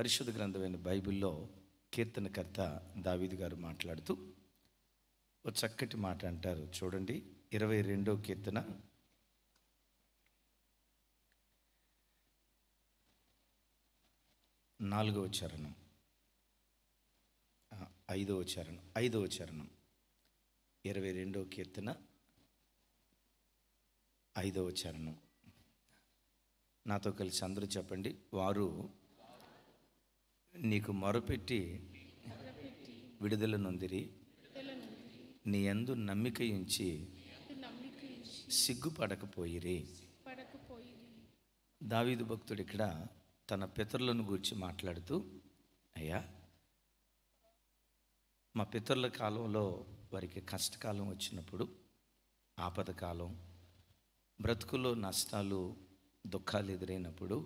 పరిశుద్ధ గ్రంథమైన బైబిల్లో కీర్తనకర్త దావీదు గారు మాట్లాడుతూ ఒక చక్కటి మాట అంటారు. చూడండి, 22వ కీర్తన 4వ చరణం, 5వ చరణం 22వ కీర్తన 5వ చరణం. నాతో కలిసి అందరూ చెప్పండి. వారు నీకు మొరపెట్టి విడుదల నొందిరి, నీ యందు నమ్మిక ఉంచి సిగ్గుపడకపోయిరి. దావీదు భక్తుడు ఇక్కడ తన పితరులను గురించి మాట్లాడుతూ, అయ్యా, మా పితరుల కాలంలో వారికి కష్టకాలం వచ్చినప్పుడు, ఆపద కాలం, బ్రతుకులో నష్టాలు దుఃఖాలు ఎదురైనప్పుడు,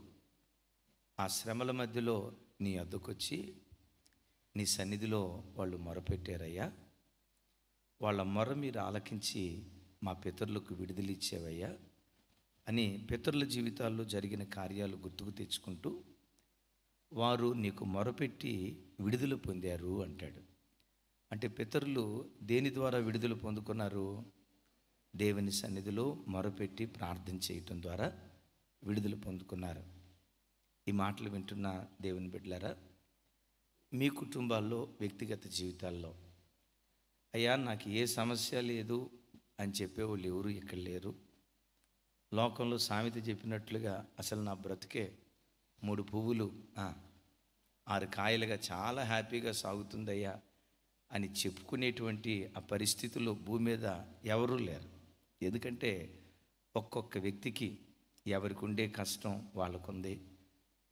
ఆ శ్రమల మధ్యలో నీ వద్దకొచ్చి నీ సన్నిధిలో వాళ్ళు మొరపెట్టారయ్యా. వాళ్ళ మొర మీరు ఆలకించి మా పితరులకు విడుదలిచ్చేవయ్యా అని పితరుల జీవితాల్లో జరిగిన కార్యాలు గుర్తుకు తెచ్చుకుంటూ, వారు నీకు మొరపెట్టి విడుదల పొందారు అంటాడు. అంటే పితరులు దేని ద్వారా విడుదల పొందుకున్నారు? దేవుని సన్నిధిలో మొరపెట్టి ప్రార్థన చేయటం ద్వారా విడుదల పొందుకున్నారు. ఈ మాటలు వింటున్న దేవుని బిడ్డలారా, మీ కుటుంబాల్లో, వ్యక్తిగత జీవితాల్లో, అయ్యా నాకు ఏ సమస్య లేదు అని చెప్పేవాళ్ళు ఎవరు ఇక్కడ లేరు. లోకంలో సామెత చెప్పినట్లుగా అసలు నా బ్రతికే 3 పువ్వులు 6 కాయలుగా చాలా హ్యాపీగా సాగుతుందయ్యా అని చెప్పుకునేటువంటి ఆ పరిస్థితుల్లో భూమి మీద ఎవరూ లేరు. ఎందుకంటే ఒక్కొక్క వ్యక్తికి ఎవరికి ఉండే కష్టం వాళ్ళకుంది,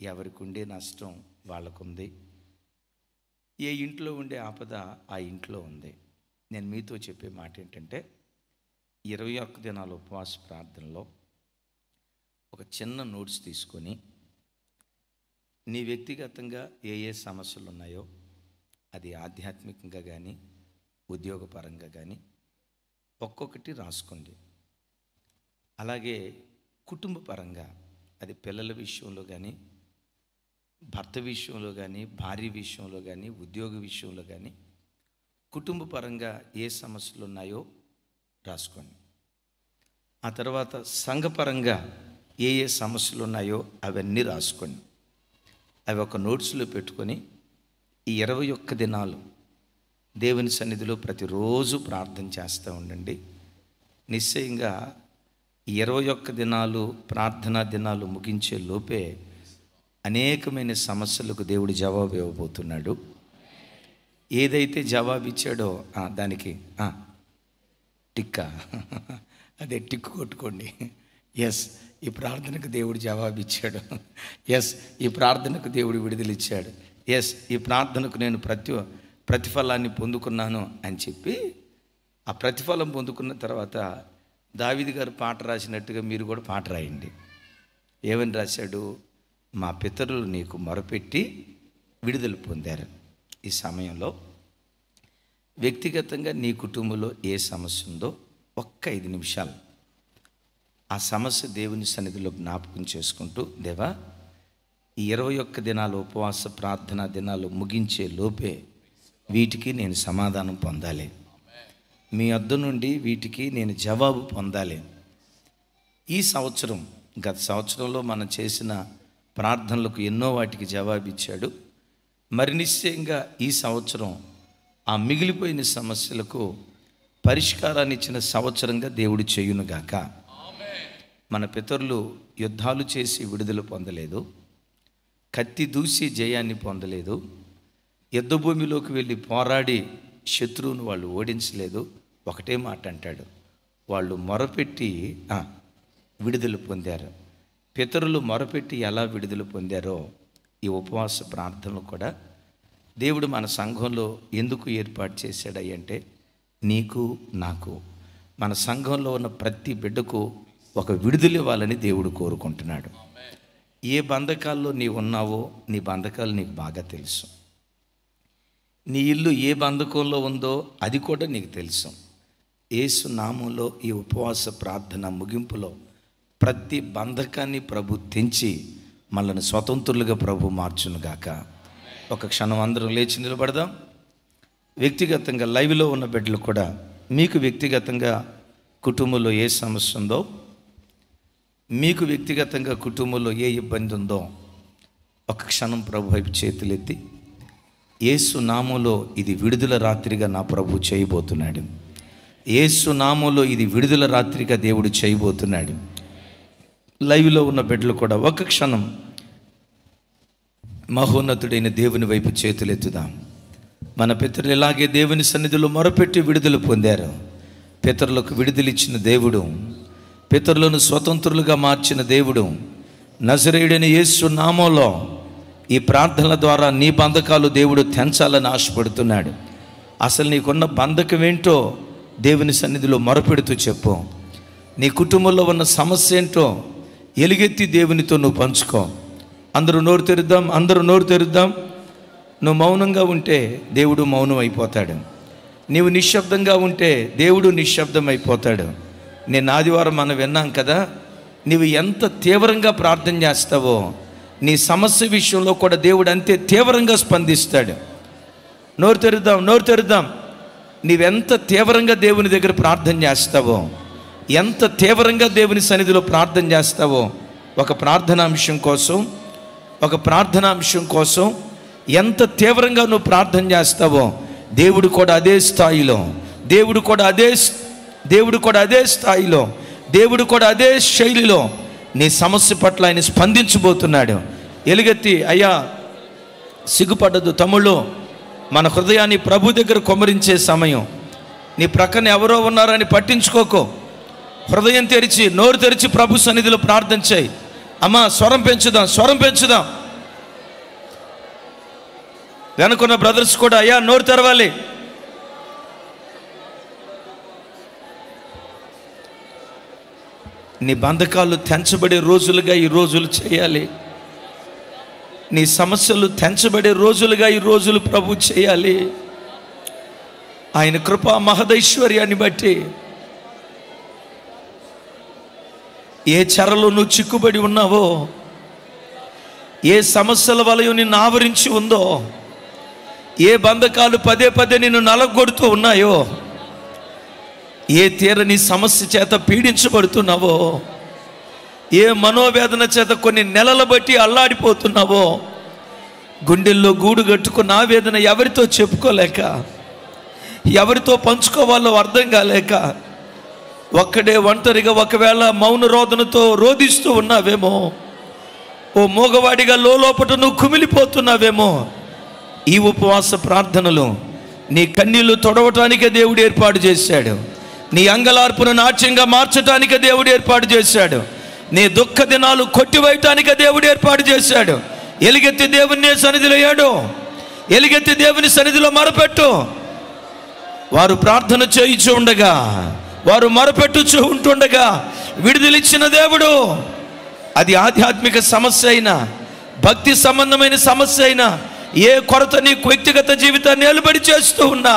ఎవరికి ఉండే నష్టం వాళ్ళకుంది. ఏ ఇంట్లో ఉండే ఆపద ఆ ఇంట్లో ఉంది. నేను మీతో చెప్పే మాట ఏంటంటే, 21 దినాల ఉపవాస ప్రార్థనలో ఒక చిన్న నోట్స్ తీసుకొని నీ వ్యక్తిగతంగా ఏ ఏ సమస్యలు ఉన్నాయో, అది ఆధ్యాత్మికంగా కానీ ఉద్యోగపరంగా కానీ ఒక్కొక్కటి రాసుకోండి. అలాగే కుటుంబ పరంగా, అది పిల్లల విషయంలో కానీ, భర్త విషయంలో కానీ, భార్య విషయంలో కానీ, ఉద్యోగ విషయంలో కానీ, కుటుంబ పరంగా ఏ సమస్యలు ఉన్నాయో రాసుకోండి. ఆ తర్వాత సంఘపరంగా ఏ ఏ సమస్యలు ఉన్నాయో అవన్నీ రాసుకోండి. అవి ఒక నోట్స్లో పెట్టుకొని ఈ 21 దినాలు దేవుని సన్నిధిలో ప్రతిరోజు ప్రార్థన చేస్తూ ఉండండి. నిశ్చయంగా 21 దినాలు ప్రార్థనా దినాలు ముగించే లోపే అనేకమైన సమస్యలకు దేవుడు జవాబు ఇవ్వబోతున్నాడు. ఏదైతే జవాబు ఇచ్చాడో దానికి టిక్కా, అదే టిక్కు కొట్టుకోండి. ఎస్, ఈ ప్రార్థనకు దేవుడు జవాబు ఇచ్చాడు. ఎస్, ఈ ప్రార్థనకు దేవుడు విడుదలిచ్చాడు. ఎస్, ఈ ప్రార్థనకు నేను ప్రతిఫలాన్ని పొందుకున్నాను అని చెప్పి ఆ ప్రతిఫలం పొందుకున్న తర్వాత దావీదు గారు పాట రాసినట్టుగా మీరు కూడా పాట రాయండి. ఏమని రాశాడు? మా పితరులు నీకు మొరపెట్టి విడుదల పొందారు. ఈ సమయంలో వ్యక్తిగతంగా నీ కుటుంబంలో ఏ సమస్య ఉందో ఒక్క 5 నిమిషాలు ఆ సమస్య దేవుని సన్నిధిలో జ్ఞాపకం చేసుకుంటూ, దేవా, ఈ 21 దినాల ఉపవాస ప్రార్థనా దినాలు ముగించే లోపే వీటికి నేను సమాధానం పొందాలి, మీ వద్ద నుండి వీటికి నేను జవాబు పొందాలి. ఈ సంవత్సరం, గత సంవత్సరంలో మనం చేసిన ప్రార్థనలకు ఎన్నో వాటికి జవాబు ఇచ్చాడు. మరి నిశ్చయంగా ఈ సంవత్సరం ఆ మిగిలిపోయిన సమస్యలకు పరిష్కారాన్ని ఇచ్చిన సంవత్సరంగా దేవుడు చేయునుగాక. మన పితరులు యుద్ధాలు చేసి విడుదల పొందలేదు, కత్తి దూసి జయాన్ని పొందలేదు, యుద్ధ భూమిలోకి వెళ్ళి పోరాడి శత్రువును వాళ్ళు ఓడించలేదు. ఒకటే మాట అంటాడు, వాళ్ళు మొరపెట్టి విడుదల పొందారు. పితరులు మొరపెట్టి ఎలా విడుదల పొందారో ఈ ఉపవాస ప్రార్థనలు కూడా దేవుడు మన సంఘంలో ఎందుకు ఏర్పాటు చేశాడంటే, నీకు నాకు, మన సంఘంలో ఉన్న ప్రతి బిడ్డకు ఒక విడుదల ఇవ్వాలని దేవుడు కోరుకుంటున్నాడు. ఏ బంధకాల్లో నీవు ఉన్నావో నీ బంధకాలు నీకు బాగా తెలుసు. నీ ఇల్లు ఏ బంధకంలో ఉందో అది కూడా నీకు తెలుసు. యేసు నామంలో ఈ ఉపవాస ప్రార్థన ముగింపులో ప్రతి బంధకాన్ని ప్రభు తెంచి మనల్ని స్వతంత్రులుగా ప్రభు మార్చునుగాక. ఒక క్షణం అందరం లేచి నిలబడదాం. వ్యక్తిగతంగా లైవ్లో ఉన్న బిడ్డలు కూడా మీకు వ్యక్తిగతంగా కుటుంబంలో ఏ సమస్య ఉందో, మీకు వ్యక్తిగతంగా కుటుంబంలో ఏ ఇబ్బంది ఉందో ఒక క్షణం ప్రభు వైపు చేతులెత్తి, యేసు నామములో ఇది విడుదల రాత్రిగా నా ప్రభు చేయబోతున్నాడు. యేసు నామములో ఇది విడుదల రాత్రిగా దేవుడు చేయబోతున్నాడు. లైవ్లో ఉన్న బిడ్డలు కూడా ఒక క్షణం మహోన్నతుడైన దేవుని వైపు చేతులెత్తుదాం. మన పితరులు ఇలాగే దేవుని సన్నిధిలో మొరపెట్టి విడుదల పొందారు. పితరులకు విడుదలిచ్చిన దేవుడు, పితరులను స్వతంత్రులుగా మార్చిన దేవుడు, నజరేయుడైన యేసు నామములో ఈ ప్రార్థనల ద్వారా నీ బంధకాలు దేవుడు తెంచాలని ఆశపడుతున్నాడు. అసలు నీకున్న బంధకం ఏంటో దేవుని సన్నిధిలో మొరపెడుతూ చెప్పు. నీ కుటుంబంలో ఉన్న సమస్య ఏంటో ఎలుగెత్తి దేవునితో నువ్వు పంచుకో. అందరూ నోరు తెరుద్దాం. నువ్వు మౌనంగా ఉంటే దేవుడు మౌనం అయిపోతాడు. నీవు నిశ్శబ్దంగా ఉంటే దేవుడు నిశ్శబ్దం అయిపోతాడు. నేను ఆదివారం మనం విన్నాం కదా, నీవు ఎంత తీవ్రంగా ప్రార్థన చేస్తావో నీ సమస్య విషయంలో కూడా దేవుడు అంతే తీవ్రంగా స్పందిస్తాడు. నోరు తెరుద్దాం. నీవెంత తీవ్రంగా దేవుని దగ్గర ప్రార్థన చేస్తావో, ఎంత తీవ్రంగా దేవుని సన్నిధిలో ప్రార్థన చేస్తావో, ఒక ప్రార్థనాంశం కోసం ఎంత తీవ్రంగా నువ్వు ప్రార్థన చేస్తావో దేవుడు కూడా అదే స్థాయిలో, దేవుడు కూడా అదే శైలిలో నీ సమస్య పట్ల ఆయన స్పందించబోతున్నాడు. ఎలుగెత్తి, అయ్యా సిగ్గుపడదు తమ్ముళ్ళు, మన హృదయాన్ని ప్రభు దగ్గర కొమ్మరించే సమయం. నీ ప్రక్కన ఎవరో ఉన్నారని పట్టించుకోకో. హృదయం తెరిచి, నోరు తెరిచి ప్రభు సన్నిధిలో ప్రార్థన చేయి. అమ్మా స్వరం పెంచుదాం. వెనుకున్న బ్రదర్స్ కూడా అయ్యా నోరు తెరవాలి. నీ బంధకాలు తెంచబడే రోజులుగా ఈ రోజులు చేయాలి. నీ సమస్యలు తెంచబడే రోజులుగా ఈ రోజులు ప్రభు చేయాలి. ఆయన కృపా మహదైశ్వర్యాన్ని బట్టి ఏ చెరలో నువ్వు చిక్కుబడి ఉన్నావో, ఏ సమస్యల వలయం నిన్ను ఆవరించి ఉందో, ఏ బంధకాలు పదే నిన్ను నలగొడుతూ ఉన్నాయో, ఏ తీరని సమస్య చేత పీడించబడుతున్నావో, ఏ మనోవేదన చేత కొన్ని నెలల బట్టి అల్లాడిపోతున్నావో, గుండెల్లో గూడు కట్టుకున్న ఆవేదన ఎవరితో చెప్పుకోలేక, ఎవరితో పంచుకోవాలో అర్థం కాలేక, ఒక్కడే ఒంటరిగా ఒకవేళ మౌన రోదనతో రోధిస్తూ ఉన్నావేమో, ఓ మోగవాడిగా లోపట నువ్వు కుమిలిపోతున్నావేమో, ఈ ఉపవాస ప్రార్థనలు నీ కన్నీళ్లు తొడవటానికే దేవుడు ఏర్పాటు చేశాడు. నీ అంగలార్పును నాట్యంగా మార్చటానికే దేవుడు ఏర్పాటు చేశాడు. నీ దుఃఖ దినాలు కొట్టివేయటానికే దేవుడు ఏర్పాటు చేశాడు. ఎలుగెత్తి దేవుని సన్నిధిలో ఏడు, ఎలుగెత్తి దేవుని సన్నిధిలో మొరపెట్టు. వారు ప్రార్థన చేయించు ఉండగా, వారు మొరపెట్టుచూ ఉంటుండగా విడుదలిచ్చిన దేవుడు, అది ఆధ్యాత్మిక సమస్య అయినా, భక్తి సంబంధమైన సమస్య అయినా, ఏ కొరత నీకు వ్యక్తిగత జీవితాన్ని నిలబడి చేస్తూ ఉన్నా,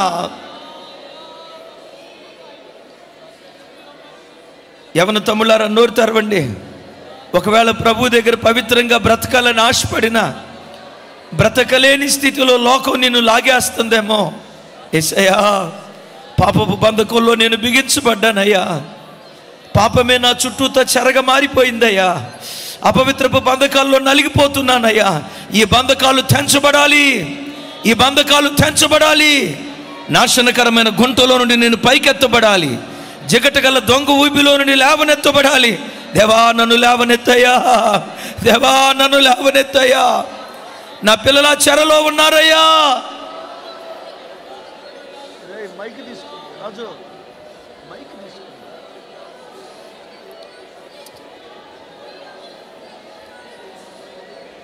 యవన తమ్ముళ్ళారా నోరు తెరవండి. ఒకవేళ ప్రభు దగ్గర పవిత్రంగా బ్రతకాలని ఆశపడినా బ్రతకలేని స్థితిలో లోకం నిన్ను లాగేస్తుందేమో. యేసయ్యా, పాపపు బంధకంలో నేను బిగించబడ్డానయ్యా, పాపమే నా చుట్టూతో చెరగ మారిపోయిందయ్యా, అపవిత్రపు బంధకాల్లో నలిగిపోతున్నానయ్యా, ఈ బంధకాలు తెంచబడాలి. నాశనకరమైన గుంటలో నుండి నేను పైకెత్తబడాలి, జగటగల దొంగ ఊబిలో నుండి లేవనెత్తబడాలి. దేవా నన్ను లేవనెత్తయ్యా, నా పిల్లల చెరలో ఉన్నారయ్యా.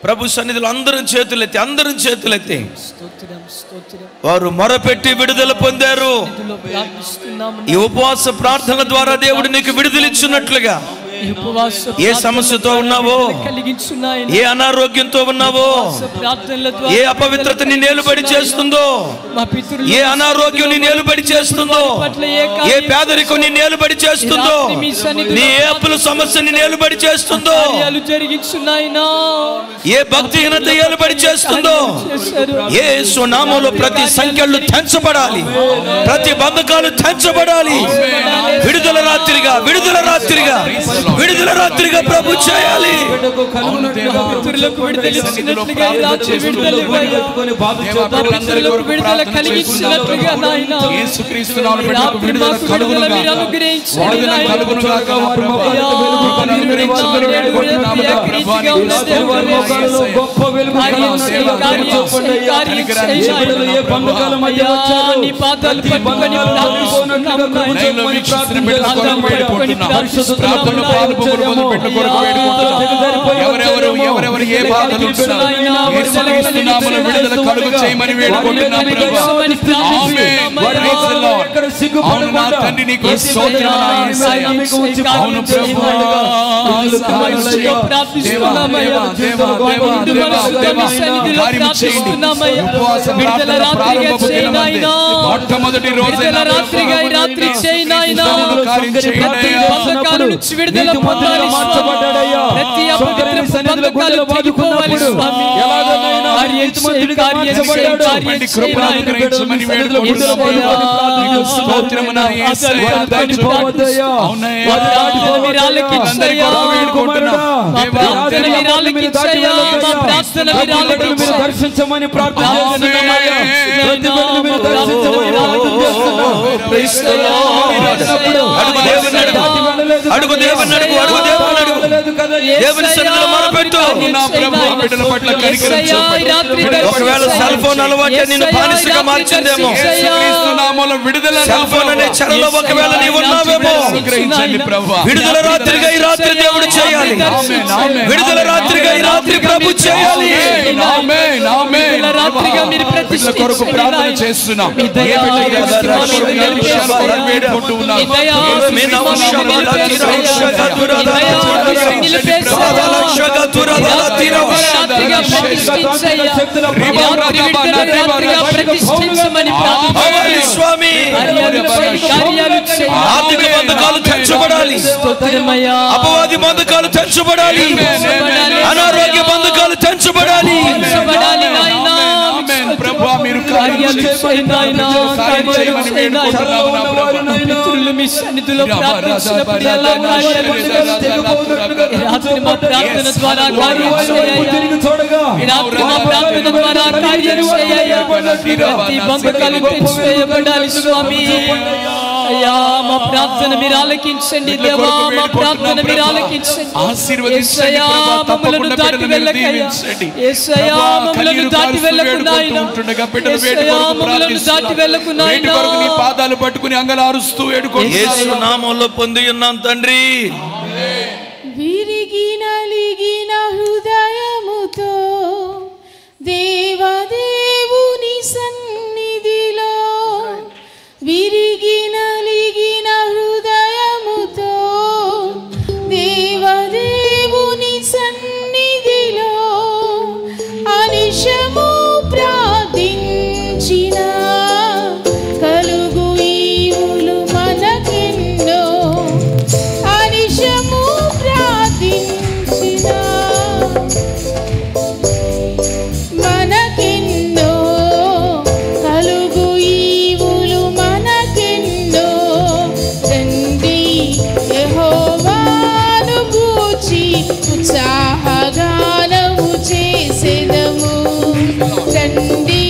ప్రభు సన్నిధిలో అందరం చేతులెత్తి వారు మొరపెట్టి విడుదల పొందారు. ఈ ఉపవాస ప్రార్థన ద్వారా దేవుడు నీకు విడుదలిచ్చున్నట్లుగా ఏ సమస్యతో ఉన్నావో, ఏ అనారోగ్యంతో ఉన్నావో, ఏ అపవిత్రత నిన్ను ఏలుబడి చేస్తుందో, ఏ అనారోగ్యం నిన్ను ఏలుబడి చేస్తుందో, ఏ పేదరికం నిన్ను ఏలుబడి చేస్తుందో, నీ ఏ అప్పుల సమస్య నిన్ను ఏలుబడి చేస్తుందో, ఏ భక్తిహీనత ఏలుబడి చేస్తుందో, యేసు నామములో ప్రతి సంఖ్యలు తెంచబడాలి, ప్రతి బంధకాలు తెంచబడాలి. విడుదల రాత్రిగా, విడుదల రాత్రిగా, విడుదల రాత్రిగా ప్రభు చేయాలి. ఎవరెవరు ఏ బాధలు విడుదల కలుగు చేయమని వేడుకుంటున్నాం. తండ్రి నీకు మొట్టమొదటి రోజు దర్శించమని అడుగు దేవుని అడుగు, అడుగు దేవుని అడుగు, దేవుని సన్నిధిలో మొరపెట్టు. ఒకవేళ సెల్ ఫోన్ అలవాటు నిన్ను బానిసగా మార్చిందేమో, సెల్ ఫోన్ అనే చెరలో ఒకవేళ నీవు ఉన్నావేమో, విడుదల రాత్రిగా ఈ రాత్రి దేవుడు చేయాలి. విడుదల రాత్రిగా ఈ రాత్రి ప్రభు చేయాలి. కొరకు ప్రార్థన చేస్తున్నాం. స్వామి, ఆర్థిక బంధకాలు తెంచబడాలి, అపవాది బంధకాలు తెంచబడాలి, అనారోగ్య బంధకాలు తెంచబడాలి. ప్రభు మీరు మీ సన్నిధిలో ప్రార్థించినప్పుడు ఎలా ఉన్నాయి? రాత్రి మా ప్రార్థన ద్వారా కార్యం చేయ, రాత్రి మా ప్రార్థన ద్వారా కార్యం చేయ, ప్రతి బంధకాలు తెంచివేయబడాలి స్వామి. అయ్యా మా ప్రార్థన మీరు ఆలకించండి దేవా, మా ప్రార్థన మీరు ఆలకించండి. ఆశీర్వదించండి ప్రభు, మమ్మలను దాటి వెళ్ళకయ్యా, యేసయ్యా మమ్మలను దాటి వెళ్ళకు నాయనా, యేసయ్యా మమ్మలను దాటి వెళ్ళకు నాయనా. నీ పాదాలు పట్టుకుని అంగలారుస్తూ ఏడుకోండి. యేసు నామములో పొంది ఉన్నాం తండ్రి. విరిగి నలిగిన హృదయముతో దేవదేవుని సన్నిధిలో, విరిగి నలిగిన హృదయముతో దేవదేవుని సన్నిధిలో అనిశము ప్రార్థించిన కలుగు ఈవులు మనకెన్నో, అనిశము ప్రార్థించిన మనకెన్నో కలుగు ఈవులు మనకెన్నో. రండి యెహోవాను గూర్చి ఉత్సాహగానము చేసెదము, రండి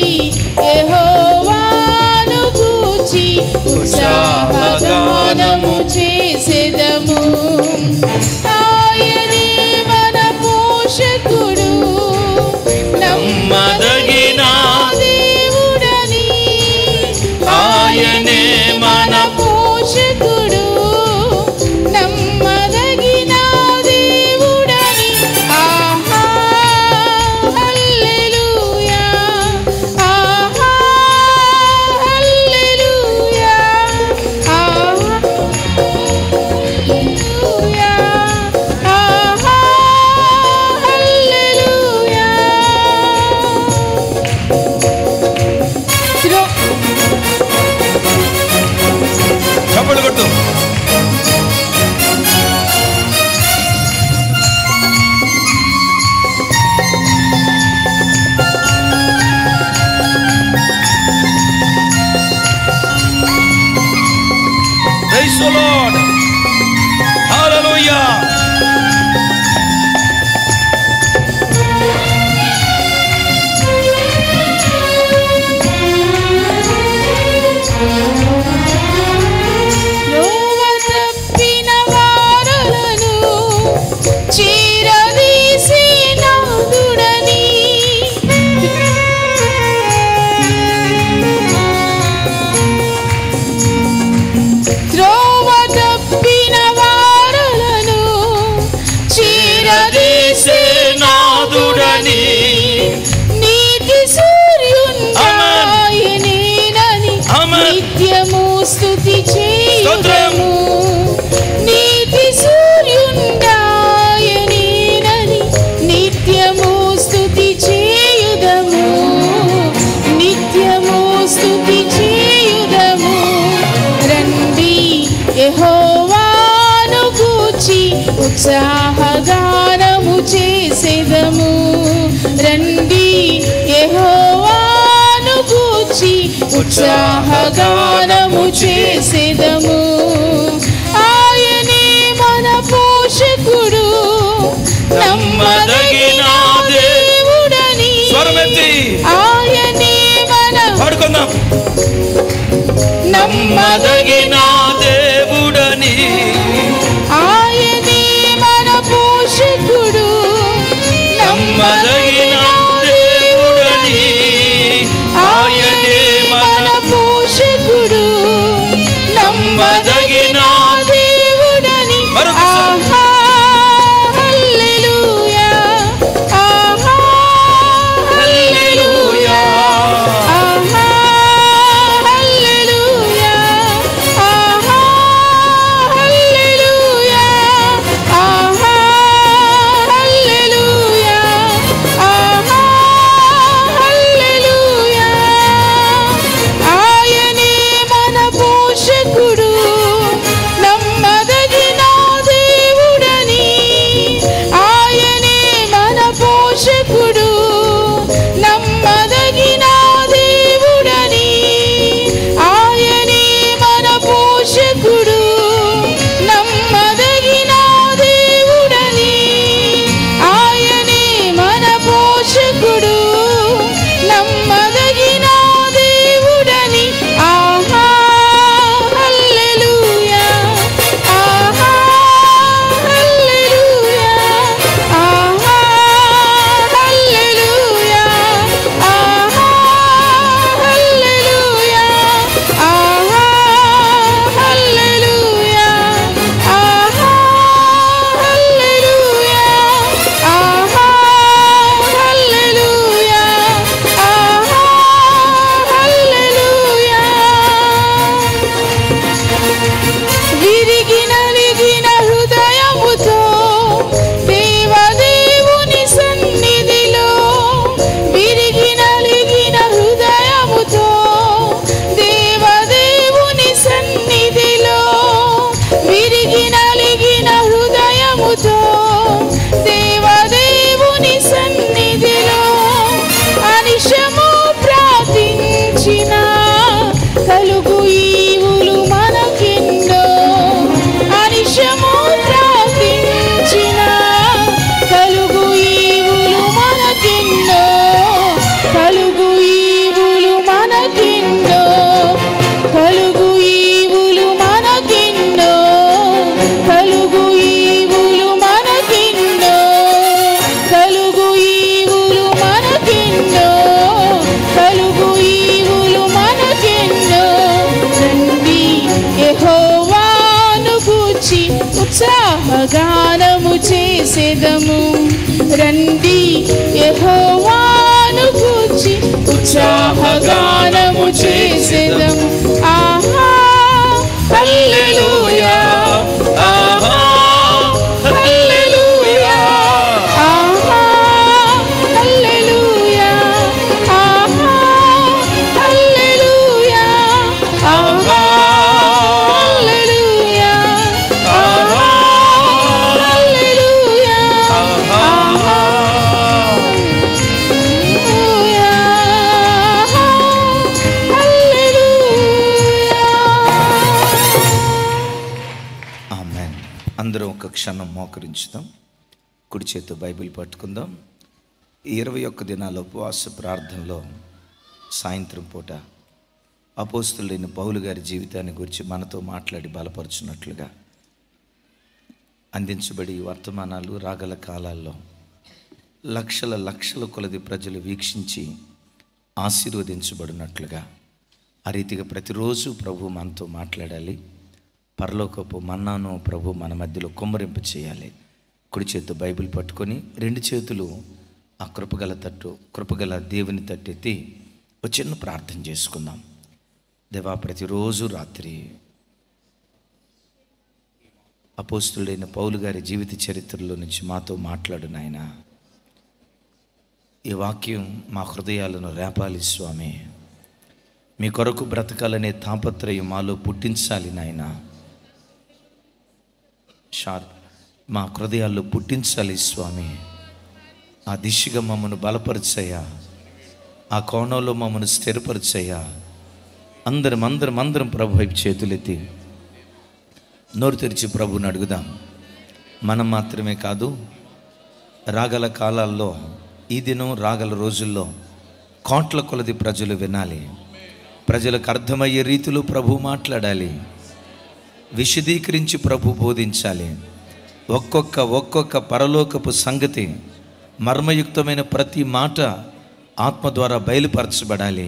యెహోవాను గూర్చి ఉత్సాహగానము చేసెదము. ఆయనే మన పోషకుడు, నమ్మదగిన దేవుడని, ఆయనే మన పోషకుడు, నమ్మదగిన దేవుడని. ఆహా హల్లెలూయా, ఆహా హల్లెలూయా, ఆహా హల్లెలూయా, Lord. Hallelujah. స్తుతి చేయుదము నీతి సూర్యుండాయనేనని నిత్యము స్తుతి చేయుదము నిత్యము స్తుతి చేయుదము రండి యెహోవాను గూర్చి ఉత్సాహగానము చేసెదము రండి యెహోవాను గూర్చి ఉత్సాహగానము చేసెదము ఆయనే మన పోషకుడు నమ్మదగిన దేవుడని స్వరమెత్తి ఆయనే మన పాడుకుందాం నమ్మదగిన దేవుడని ఆయనే మన పోషకుడు నమ్మదగిన దేవుడని ఆయనే మన పోషకుడు నమ్మదగిన దేవుడని ఆహా హల్లెలూయా ఆహా హల్లెలూయా ఆహా హల్లెలూయా ఆహా హల్లెలూయా ఆహా హల్లెలూయా ఆహా హల్లెలూయా ఆయనే మన పోషకుడు నమ్మదగిన దేవుడని ఆయనే మన పోషకుడు నమ్మదగిన దేవుడని ఆయనే మన పోషకుడు నమ్మదగిన దేవుడని ఆయనే మన పోషకుడు నమ్మదగిన దేవుడని ఆహా హల్లెలూయా ఆహా హల్లెలూయా ఆహా హల్లెలూయా ఆహా హల్లెలూయా ఆహా హల్లెలూయా ఆహా హల్లెలూయా ఆహా హల్లెలూయా ఆహా హల్లెలూయా విరిగి నలిగిన హృదయముతో దేవదేవుని సన్నిధిలో విరిగి నలిగిన హృదయముతో దేవదేవుని సన్నిధిలో విరిగి నలిగిన హృదయముతో దేవదేవుని సన్నిధిలో అనిశము ప్రార్థించిన కలుగు ఈవులు మనకెన్నో అనిశము ప్రార్థించిన కలుగు ఈవులు మనకెన్నో కలుగు ఈవులు మనకెన్నో కలుగు ఈవులు మనకెన్నో కలుగు ఈవులు మనకెన్నో కలుగు ఈవులు మనకెన్నో కలుగు ఈవులు మనకెన్నో క్షణం మోకరించుదాం. కుడి చేతితో బైబిల్ పట్టుకుందాం. 21 దినాల ఉపవాస ప్రార్థనలో సాయంత్రం పూట అపోస్తలుడైన పౌలు గారి జీవితాన్ని గురించి మనతో మాట్లాడి బలపరుచున్నట్లుగా అందించబడి వర్తమానాలు రాగల కాలాల్లో లక్షల కొలది ప్రజలు వీక్షించి ఆశీర్వదించబడినట్లుగా ఆ రీతిగా ప్రతిరోజు ప్రభు మనతో మాట్లాడాలి. పరలోకపు మన్నాను ప్రభు మన మధ్యలో కుమ్మరింప చేయాలి. కుడి చేతితో బైబిల్ పట్టుకొని 2 చేతులు ఆ కృపగల దేవుని తట్టెత్తి ఒక చిన్న ప్రార్థన చేసుకుందాం. దేవా, ప్రతిరోజు రాత్రి అపోస్తలుడైన పౌలు గారి జీవిత చరిత్రలో నుంచి మాతో మాట్లాడు నాయనా. ఈ వాక్యం మా హృదయాలను రేపాలి స్వామి. మీ కొరకు బ్రతకాలనే తాపత్రయం మాలో పుట్టించాలి నాయనా. మా హృదయాల్లో పుట్టించాలి స్వామి. ఆ దిశగా మమ్మను బలపరిచయ్యా, ఆ కోణంలో మమ్మను స్థిరపరిచయ్యా. అందరం ప్రభు వైపు చేతులెత్తి నోరు తెరిచి ప్రభుని అడుగుదాం. మనం మాత్రమే కాదు, రాగల కాలాల్లో, ఈ దినం రాగల రోజుల్లో కోట్ల కొలది ప్రజలు వినాలి. ప్రజలకు అర్థమయ్యే రీతిలో ప్రభు మాట్లాడాలి. విశదీకరించి ప్రభు బోధించాలి. ఒక్కొక్క పరలోకపు సంగతి, మర్మయుక్తమైన ప్రతి మాట ఆత్మ ద్వారా బయలుపరచబడాలి.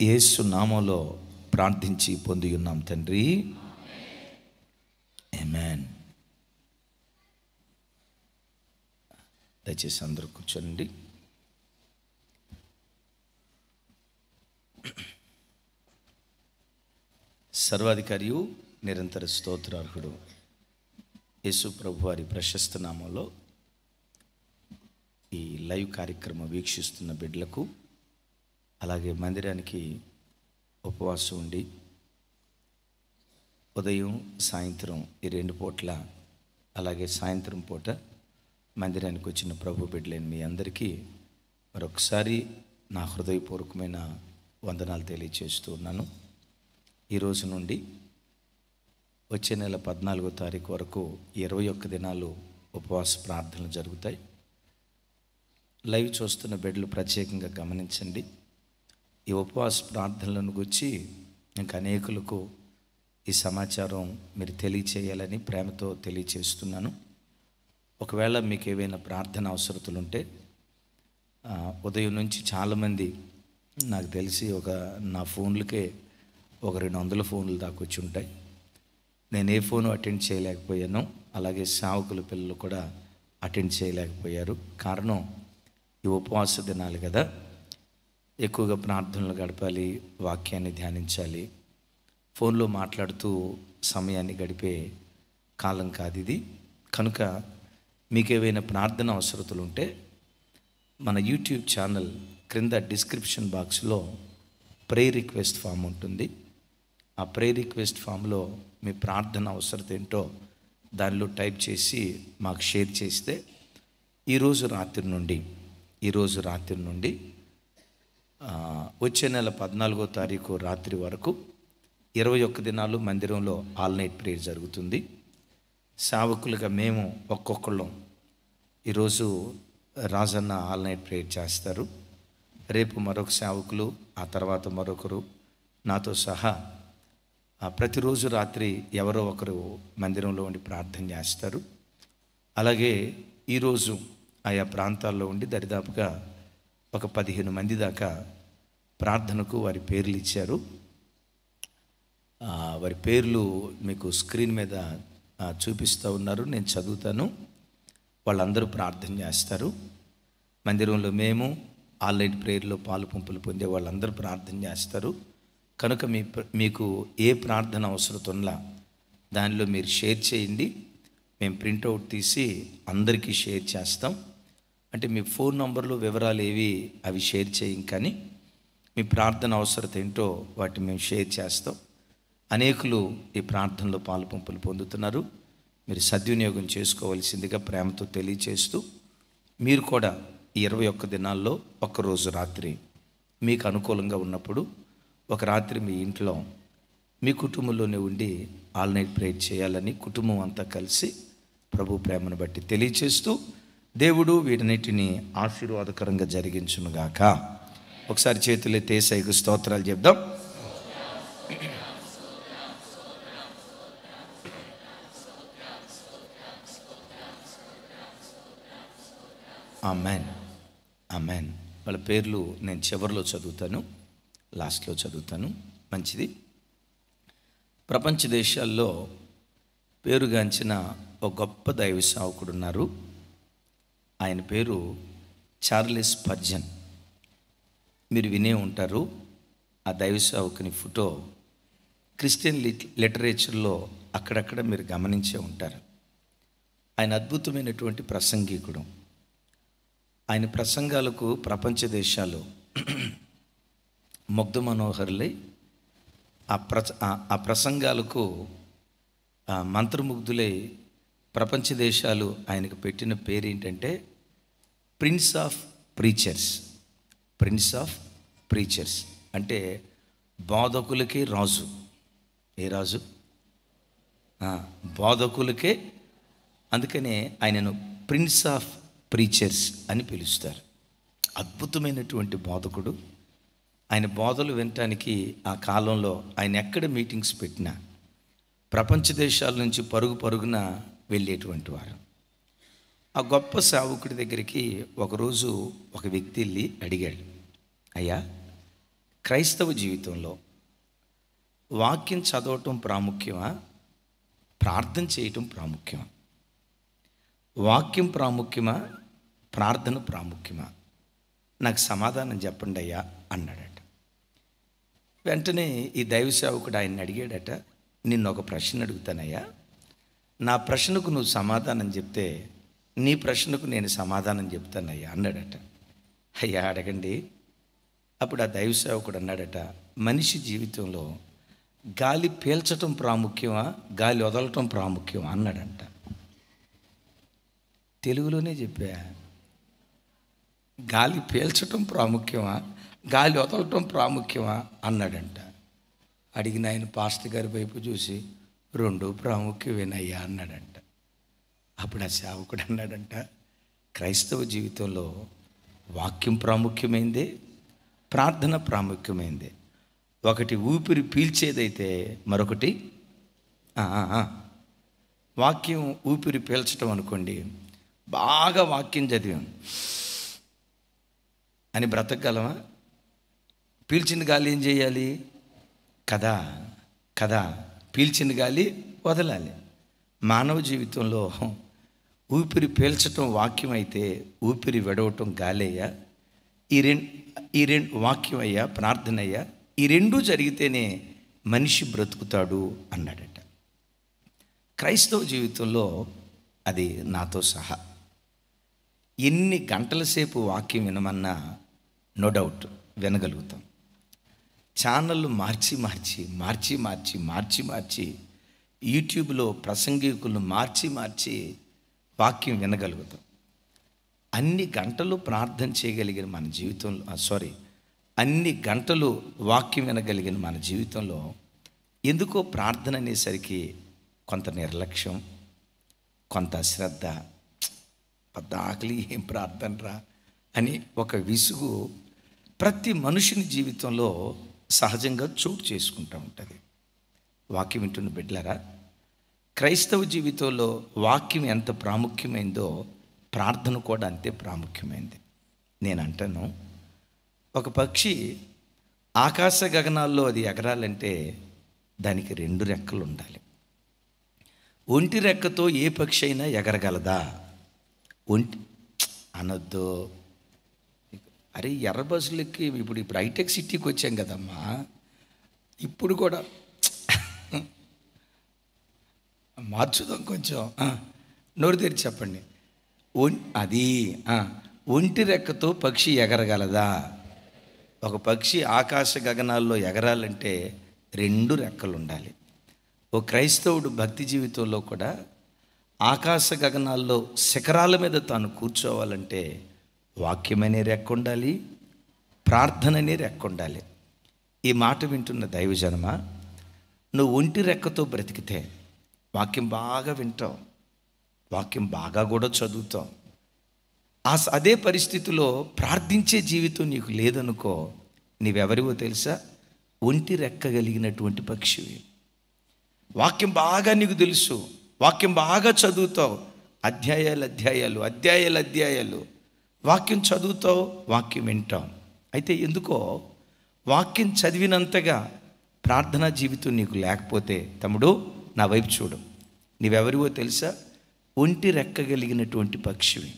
యేసు నామములో ప్రార్థించి పొంది ఉన్నాం తండ్రి, ఆమేన్. దయచేసి అందరూ కూర్చోండి. సర్వాధికారియు నిరంతర స్తోత్రార్హుడు యేసు ప్రభు వారి ప్రశస్త నామంలో ఈ లైవ్ కార్యక్రమం వీక్షిస్తున్న బిడ్డలకు, అలాగే మందిరానికి ఉపవాసం ఉండి ఉదయం సాయంత్రం ఈ 2 పూట్ల, అలాగే సాయంత్రం పూట మందిరానికి వచ్చిన ప్రభు బిడ్డలైన మీ అందరికీ మరొకసారి నా హృదయపూర్వకమైన వందనాలు తెలియజేస్తూ ఉన్నాను. ఈరోజు నుండి వచ్చే నెల 14వ తారీఖు వరకు 21 దినాలు ఉపవాస ప్రార్థనలు జరుగుతాయి. లైవ్ చూస్తున్న బిడ్డలు ప్రత్యేకంగా గమనించండి. ఈ ఉపవాస ప్రార్థనలను గురించి ఇంకా అనేకులకు ఈ సమాచారం మీరు తెలియచేయాలని ప్రేమతో తెలియచేస్తున్నాను. ఒకవేళ మీకు ఏవైనా ప్రార్థన అవసరతలు ఉంటే, ఉదయం నుంచి చాలామంది నాకు తెలిసి నా ఫోన్లకే 200 ఫోన్లు దాకా వచ్చి ఉంటాయి. నేను ఏ ఫోను అటెండ్ చేయలేకపోయాను, అలాగే సేవకుల పిల్లలు కూడా అటెండ్ చేయలేకపోయారు. కారణం ఈ ఉపవాస దినాలు కదా, ఎక్కువగా ప్రార్థనలు గడపాలి, వాక్యాన్ని ధ్యానించాలి. ఫోన్లో మాట్లాడుతూ సమయాన్ని గడిపే కాలం కాదు ఇది. కనుక మీకు ఏవైనా ప్రార్థన అవసరతలు ఉంటే మన యూట్యూబ్ ఛానల్ క్రింద డిస్క్రిప్షన్ బాక్స్లో ప్రేయర్ రిక్వెస్ట్ ఫామ్ ఉంటుంది. ఆ ప్రేయర్ రిక్వెస్ట్ ఫామ్లో మీ ప్రార్థన అవసరత ఏంటో దానిలో టైప్ చేసి మాకు షేర్ చేస్తే ఈరోజు రాత్రి నుండి వచ్చే నెల 14వ తారీఖు రాత్రి వరకు 21 దినాలు మందిరంలో ఆల్ నైట్ ప్రేయర్ జరుగుతుంది. సేవకులుగా మేము ఒక్కొక్కళ్ళం, ఈరోజు రాజన్న ఆల్ నైట్ ప్రేయర్ చేస్తారు, రేపు మరొక సేవకులు, ఆ తర్వాత మరొకరు, నాతో సహా ప్రతిరోజు రాత్రి ఎవరో ఒకరు మందిరంలో ఉండి ప్రార్థన చేస్తారు. అలాగే ఈరోజు ఆయా ప్రాంతాల్లో ఉండి దరిదాపుగా ఒక 15 మంది దాకా ప్రార్థనకు వారి పేర్లు ఇచ్చారు. వారి పేర్లు మీకు స్క్రీన్ మీద చూపిస్తూ ఉన్నారు, నేను చదువుతాను. వాళ్ళందరూ ప్రార్థన చేస్తారు. మందిరంలో మేము ఆన్లైన్ ప్రేయర్లో పాలు పంపులు పొందే వాళ్ళందరూ ప్రార్థన చేస్తారు. కనుక మీకు ఏ ప్రార్థన అవసరం ఉన్నా దానిలో మీరు షేర్ చేయండి. మేము ప్రింట్అవుట్ తీసి అందరికీ షేర్ చేస్తాం. అంటే మీ ఫోన్ నంబర్లు వివరాలు ఏవి అవి షేర్ చేయం, కానీ మీ ప్రార్థన అవసరత ఏంటో వాటిని మేము షేర్ చేస్తాం. అనేకులు ఈ ప్రార్థనలో పాలు పంపులు పొందుతున్నారు. మీరు సద్వినియోగం చేసుకోవాల్సిందిగా ప్రేమతో తెలియచేస్తూ, మీరు కూడా ఈ 21 దినాల్లో ఒక్కరోజు రాత్రి మీకు అనుకూలంగా ఉన్నప్పుడు ఒక రాత్రి మీ ఇంట్లో మీ కుటుంబంలోనే ఉండి ఆల్ నైట్ ప్రేయర్ చేయాలని కుటుంబం అంతా కలిసి ప్రభు ప్రేమను బట్టి తెలియచేస్తూ దేవుడు వీటన్నిటిని ఆశీర్వాదకరంగా జరిగించునుగాక. ఒకసారి చేతులెత్తి యేసయ్యకు స్తోత్రాలు చెప్దాం. Amen, amen. వాళ్ళ పేర్లు నేను చివరిలో చదువుతాను, లాస్ట్లో చదువుతాను. మంచిది. ప్రపంచ దేశాల్లో పేరుగాంచిన ఒక గొప్ప దైవ సేవకుడు ఉన్నారు. ఆయన పేరు చార్లెస్ స్పర్జన్. మీరు వినే ఉంటారు. ఆ దైవ సేవకుని ఫోటో క్రిస్టియన్ లిటరేచర్లో అక్కడక్కడ మీరు గమనించే ఉంటారు. ఆయన అద్భుతమైనటువంటి ప్రసంగికుడు. ఆయన ప్రసంగాలకు ప్రపంచ దేశాలు ముగ్ధ మనోహరులై ఆ ప్రసంగాలకు మంత్రముగ్ధులై ప్రపంచ దేశాలు ఆయనకు పెట్టిన పేరు ఏంటంటే prince of preachers. Prince of preachers అంటే బోధకులకే రాజు. ఏ రాజు? బోధకులకే. అందుకనే ఆయనను ప్రిన్స్ ఆఫ్ ప్రీచర్స్ అని పిలుస్తారు. అద్భుతమైనటువంటి బోధకుడు. ఆయన బోధలు వినటానికి ఆ కాలంలో ఆయన ఎక్కడ మీటింగ్స్ పెట్టినా ప్రపంచ దేశాల నుంచి పరుగు పరుగున వెళ్ళేటువంటి వారు. ఆ గొప్ప సేవకుడి దగ్గరికి ఒకరోజు ఒక వ్యక్తి వెళ్ళి అడిగాడు, అయ్యా, క్రైస్తవ జీవితంలో వాక్యం చదవటం ప్రాముఖ్యమా, ప్రార్థన చేయటం ప్రాముఖ్యమా? వాక్యం ప్రాముఖ్యమా, ప్రార్థన ప్రాముఖ్యమా? నాకు సమాధానం చెప్పండి అయ్యా అన్నాడట. వెంటనే ఈ దైవ సేవకుడు ఆయన్ని అడిగాడట, నిన్ను ఒక ప్రశ్న అడుగుతానయ్యా, నా ప్రశ్నకు నువ్వు సమాధానం చెప్తే నీ ప్రశ్నకు నేను సమాధానం చెప్తానయ్యా అన్నాడట. అయ్యా అడగండి. అప్పుడు ఆ దైవ సేవకుడు అన్నాడట, మనిషి జీవితంలో గాలి పీల్చటం ప్రాముఖ్యమా, గాలి వదలటం ప్రాముఖ్యమా అన్నాడంట. తెలుగులోనే చెప్పా. గాలి పీల్చటం ప్రాముఖ్యమా, గాలి వదలటం ప్రాముఖ్యమా అన్నాడంట. అడిగిన ఆయన పాస్టర్ గారి వైపు చూసి రెండు ప్రాముఖ్యమేనయ్యా అన్నాడంట. అప్పుడు ఆ సేవకుడు అన్నాడంట, క్రైస్తవ జీవితంలో వాక్యం ప్రాముఖ్యమైందే, ప్రార్థన ప్రాముఖ్యమైందే. ఒకటి ఊపిరి పీల్చేదైతే మరొకటి వాక్యం. ఊపిరి పీల్చడం అనుకోండి, బాగా వాక్యం చదివాం అని బ్రతకగలమా? పీల్చిన గాలి ఏం చేయాలి? కదా పీల్చిన గాలి వదలాలి. మానవ జీవితంలో ఊపిరి పీల్చటం వాక్యం అయితే ఊపిరి విడవటం గాలయ్యా. ఈ రెండు వాక్యం అయ్యా, ప్రార్థన అయ్యా, ఈ రెండూ జరిగితేనే మనిషి బ్రతుకుతాడు అన్నాడట. క్రైస్తవ జీవితంలో అది నాతో సహా ఎన్ని గంటల సేపు వాక్యం వినమన్నా నో డౌట్ వినగలుగుతాం. ఛానళ్ళు మార్చి యూట్యూబ్లో ప్రసంగికులను మార్చి వాక్యం వినగలుగుతాం. అన్ని గంటలు ప్రార్థన చేయగలిగిన మన జీవితంలో అన్ని గంటలు వాక్యం వినగలిగిన మన జీవితంలో ఎందుకో ప్రార్థన అనేసరికి కొంత నిర్లక్ష్యం, కొంత అశ్రద్ధ, పెద్ద ఆకలి, ఏం ప్రార్థన రా అని ఒక విసుగు ప్రతి మనుషుని జీవితంలో సహజంగా చోటు చేసుకుంటూ ఉంటుంది. వాక్యం వింటున్న బిడ్డలారా, క్రైస్తవ జీవితంలో వాక్యం ఎంత ప్రాముఖ్యమైందో ప్రార్థన కూడా అంతే ప్రాముఖ్యమైంది. నేను అంటాను, ఒక పక్షి ఆకాశ గగనాల్లో అది ఎగరాలంటే దానికి రెండు రెక్కలు ఉండాలి. ఒంటి రెక్కతో ఏ పక్షి అయినా ఎగరగలదా? అనొద్దు. అరే, ఎర్ర బస్సులకి ఇప్పుడు హైటెక్ సిటీకి వచ్చాం కదమ్మా, ఇప్పుడు కూడా మార్చుదాం కొంచెం. నోరు తెరిచి చెప్పండి. ఒంటి రెక్కతో పక్షి ఎగరగలదా? ఒక పక్షి ఆకాశ గగనాల్లో ఎగరాలంటే రెండు రెక్కలు ఉండాలి. ఓ క్రైస్తవుడు భక్తి జీవితంలో కూడా ఆకాశ గగనాల్లో శిఖరాల మీద తాను కూర్చోవాలంటే వాక్యమనే రెక్క ఉండాలి, ప్రార్థననే రెక్క ఉండాలి. ఈ మాట వింటున్న దైవజనమా, నువ్వు ఒంటి రెక్కతో బ్రతికితే వాక్యం బాగా వింటావు, వాక్యం బాగా కూడా చదువుతావు. అదే పరిస్థితిలో ప్రార్థించే జీవితం నీకు లేదనుకో, నీవెవరివో తెలుసా? ఒంటి రెక్కగలిగినటువంటి పక్షివి. వాక్యం బాగా నీకు తెలుసు, వాక్యం బాగా చదువుతావు, అధ్యాయాలు వాక్యం చదువుతావు, వాక్యం వింటావు. అయితే ఎందుకో వాక్యం చదివినంతగా ప్రార్థనా జీవితం నీకు లేకపోతే, తమ్ముడు నా వైపు చూడు, నీవెవరివో తెలుసా? ఒంటి రెక్కగలిగినటువంటి పక్షివి.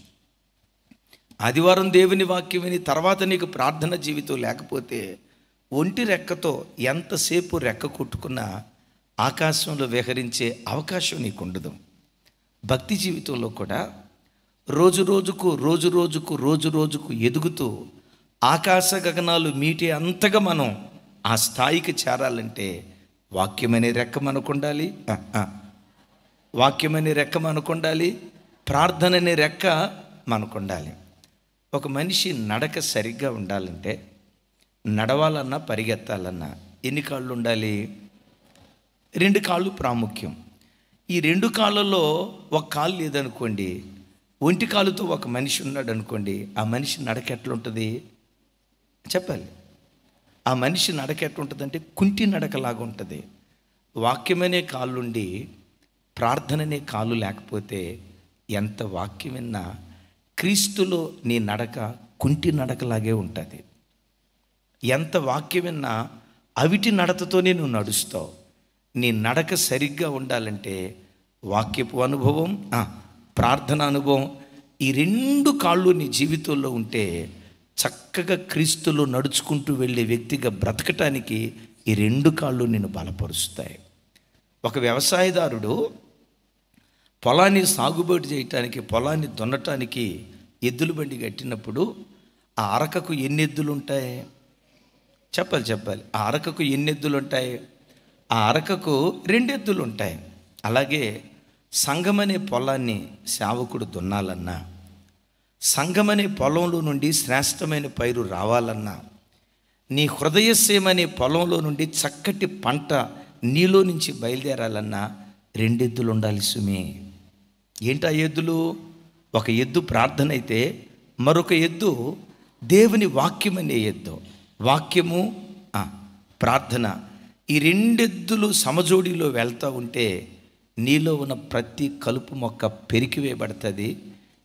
ఆదివారం దేవుని వాక్యం విని తర్వాత నీకు ప్రార్థన జీవితం లేకపోతే, ఒంటి రెక్కతో ఎంతసేపు రెక్క కొట్టుకున్నా ఆకాశంలో విహరించే అవకాశం నీకు ఉండదు. భక్తి జీవితంలో కూడా రోజు రోజుకు ఎదుగుతూ ఆకాశ గగనాలు మీటే అంతగా మనం ఆ స్థాయికి చేరాలంటే వాక్యమనే రెక్క మనకు ఉండాలి, వాక్యమనే రెక్క మనకు ఉండాలి, ప్రార్థన అనే రెక్క మనకు ఉండాలి. ఒక మనిషి నడక సరిగ్గా ఉండాలంటే, నడవాలన్నా పరిగెత్తాలన్నా ఎన్ని కాళ్ళు ఉండాలి? 2 కాళ్ళు ప్రాముఖ్యం. ఈ 2 కాళ్ళలో ఒక కాలు లేదనుకోండి, ఒంటి కాలుతో ఒక మనిషి ఉన్నాడు అనుకోండి, ఆ మనిషి నడక ఎట్లుంటుంది చెప్పాలి. ఆ మనిషి నడక ఎట్లుంటుందంటే కుంటి నడకలాగా ఉంటుంది. వాక్యమనే కాళ్ళుండి ప్రార్థననే కాళ్ళు లేకపోతే ఎంత వాక్యం విన్నా క్రీస్తులో నీ నడక కుంటి నడకలాగే ఉంటుంది. ఎంత వాక్యం విన్నా అవిటి నడతతోనే నువ్వు నడుస్తావు. నీ నడక సరిగ్గా ఉండాలంటే వాక్యపు అనుభవం, ప్రార్థన అనుభవం, ఈ 2 కాళ్ళు నీ జీవితంలో ఉంటే చక్కగా క్రీస్తులో నడుచుకుంటూ వెళ్ళే వ్యక్తిగా బ్రతకటానికి ఈ 2 కాళ్ళు నిన్ను బలపరుస్తాయి. ఒక వ్యవసాయదారుడు పొలాన్ని సాగుబడి చేయటానికి, పొలాన్ని దున్నటానికి ఎద్దుల బండి కట్టినప్పుడు ఆ అరకకు ఎన్ని ఎద్దులు ఉంటాయి చెప్పాలి. ఆ అరకకు ఎన్ని ఎద్దులు ఉంటాయి? ఆ అరకకు 2 ఎద్దులు ఉంటాయి. అలాగే సంఘమనే పొలాన్ని సేవకుడు దున్నాలన్నా, సంఘమనే పొలంలో నుండి శ్రేష్టమైన పైరు రావాలన్నా, నీ హృదయసేమనే పొలంలో నుండి చక్కటి పంట నీలో నుంచి బయలుదేరాలన్నా 2 ఎద్దులు ఉండాలి సుమి. ఏంటి ఆ ఎద్దులు? ఒక ఎద్దు ప్రార్థన అయితే మరొక ఎద్దు దేవుని వాక్యం అనే ఎద్దు. వాక్యము, ప్రార్థన, ఈ 2 ఎద్దులు సమజోడిలో వెళ్తూ ఉంటే నీలో ఉన్న ప్రతి కలుపు మొక్క పెరికివేయబడుతుంది,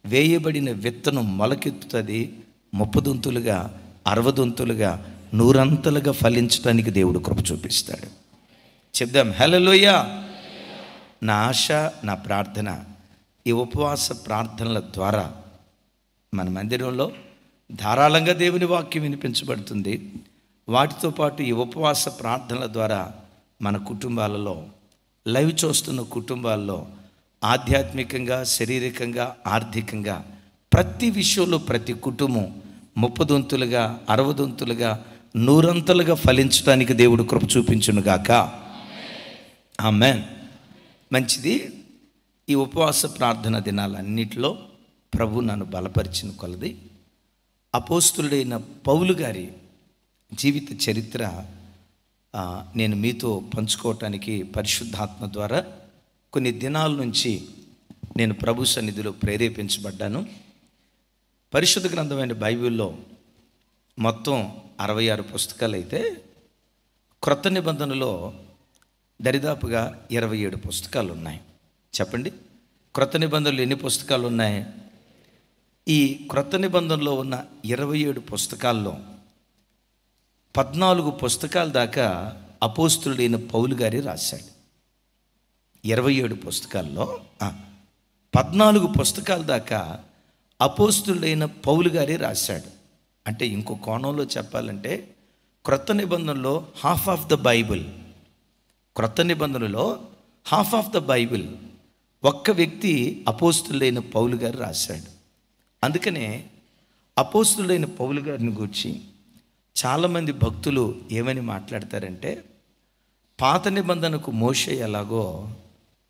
వేయబడిన విత్తనం మొలకెత్తుతుంది, 30 దొంతులుగా 60 దొంతులుగా 100 ఫలించడానికి దేవుడు కృప చూపిస్తాడు. చెప్దాం హల్లెలూయా. నా ఆశ, నా ప్రార్థన, ఈ ఉపవాస ప్రార్థనల ద్వారా మన మందిరంలో ధారాళంగా దేవుని వాక్యం వినిపించబడుతుంది. వాటితో పాటు ఈ ఉపవాస ప్రార్థనల ద్వారా మన కుటుంబాలలో, లైవ్ చూస్తున్న కుటుంబాల్లో ఆధ్యాత్మికంగా, శారీరకంగా, ఆర్థికంగా ప్రతి విషయంలో ప్రతి కుటుంబం 30 దొంతులుగా 60 దొంతులుగా 100 ఫలించడానికి దేవుడు కృప చూపించునుగాక. ఆమేన్. మంచిది. ఈ ఉపవాస ప్రార్థన దినాలన్నిటిలో ప్రభు నన్ను బలపరిచిన కొలది అపోస్తులుడైన పౌలు గారి జీవిత చరిత్ర నేను మీతో పంచుకోవటానికి పరిశుద్ధాత్మ ద్వారా కొన్ని దినాల నుంచి నేను ప్రభు సన్నిధిలో ప్రేరేపించబడ్డాను. పరిశుద్ధ గ్రంథమైన బైబిల్లో మొత్తం 66 పుస్తకాలు అయితే, క్రొత్త నిబంధనలో దరిదాపుగా 27 పుస్తకాలు ఉన్నాయి. చెప్పండి, క్రొత్త నిబంధనలు ఎన్ని పుస్తకాలు ఉన్నాయి? ఈ క్రొత్త నిబంధనలో ఉన్న 27 పుస్తకాల్లో 14 పుస్తకాల దాకా అపోస్తులుడైన పౌలు గారి రాశాడు. 27 పుస్తకాల్లో 14 పుస్తకాల దాకా అపోస్తులుడైన పౌలు గారి రాశాడు. అంటే ఇంకో కోణంలో చెప్పాలంటే క్రొత్త నిబంధనలో హాఫ్ ఆఫ్ ద బైబిల్, క్రొత్త నిబంధనలో హాఫ్ ఆఫ్ ద బైబిల్ ఒక్క వ్యక్తి అపోస్తులుడైన పౌలు గారు రాశాడు. అందుకనే అపోస్తులుడైన పౌలు గారిని గురించి చాలామంది భక్తులు ఏమని మాట్లాడతారంటే, పాత నిబంధనకు మోషే ఎలాగో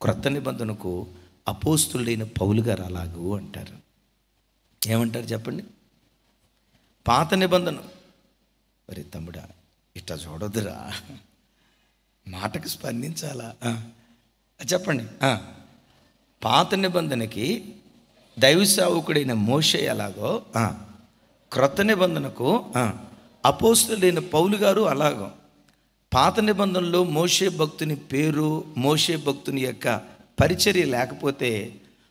క్రొత్త నిబంధనకు అపోస్తులుడైన పౌలు గారు అలాగూ అంటారు. ఏమంటారు చెప్పండి? పాత నిబంధన, మరి తమ్ముడా ఇట్లా చూడొద్దురా, మాటకు స్పందించాలా? చెప్పండి. పాత నిబంధనకి దైవ సేవకుడైన మోషే ఎలాగో, క్రొత్త నిబంధనకు అపోస్తలుడైన పౌలు గారు అలాగో. పాత నిబంధనలో మోషే భక్తుని పేరు, మోషే భక్తుని యొక్క పరిచర్య లేకపోతే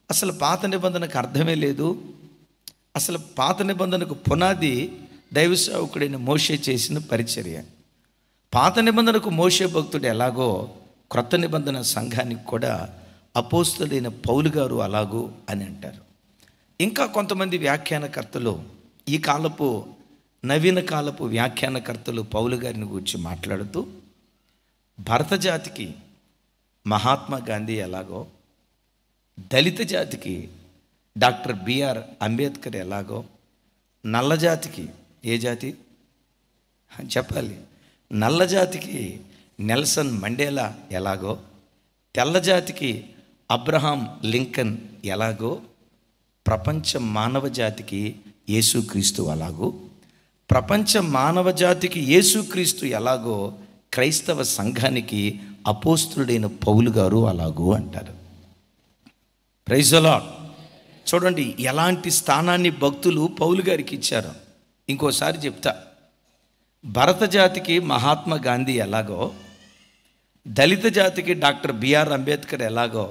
అసలు పాత నిబంధనకు అర్థమే లేదు. అసలు పాత నిబంధనకు పునాది దైవ సేవకుడైన మోషే చేసిన పరిచర్య. పాత నిబంధనకు మోషే భక్తుడు ఎలాగో, క్రొత్త నిబంధన సంఘానికి కూడా అపోస్తలుడైన పౌలు గారు అలాగూ అని అంటారు. ఇంకా కొంతమంది వ్యాఖ్యానకర్తలు, ఈ కాలపు నవీన కాలపు వ్యాఖ్యానకర్తలు పౌలు గారిని గురించి మాట్లాడుతూ, భరత జాతికి మహాత్మా గాంధీ ఎలాగో, దళిత జాతికి డాక్టర్ బిఆర్ అంబేద్కర్ ఎలాగో, నల్ల జాతికి ఏ జాతి చెప్పాలి, నల్ల జాతికి నెల్సన్ మండేలా ఎలాగో, తెల్ల జాతికి అబ్రహాం లింకన్ ఎలాగో, ప్రపంచ మానవ జాతికి యేసుక్రీస్తు అలాగూ, ప్రపంచ మానవ జాతికి యేసుక్రీస్తు ఎలాగో క్రైస్తవ సంఘానికి అపోస్తలుడైన పౌలు గారు అలాగూ అంటారు. Praise the Lord. చూడండి ఎలాంటి స్థానాన్ని భక్తులు పౌలు గారికి ఇచ్చారు. ఇంకోసారి చెప్తా, భరత జాతికి మహాత్మా గాంధీ ఎలాగో, దళిత జాతికి డాక్టర్ బిఆర్ అంబేద్కర్ ఎలాగో,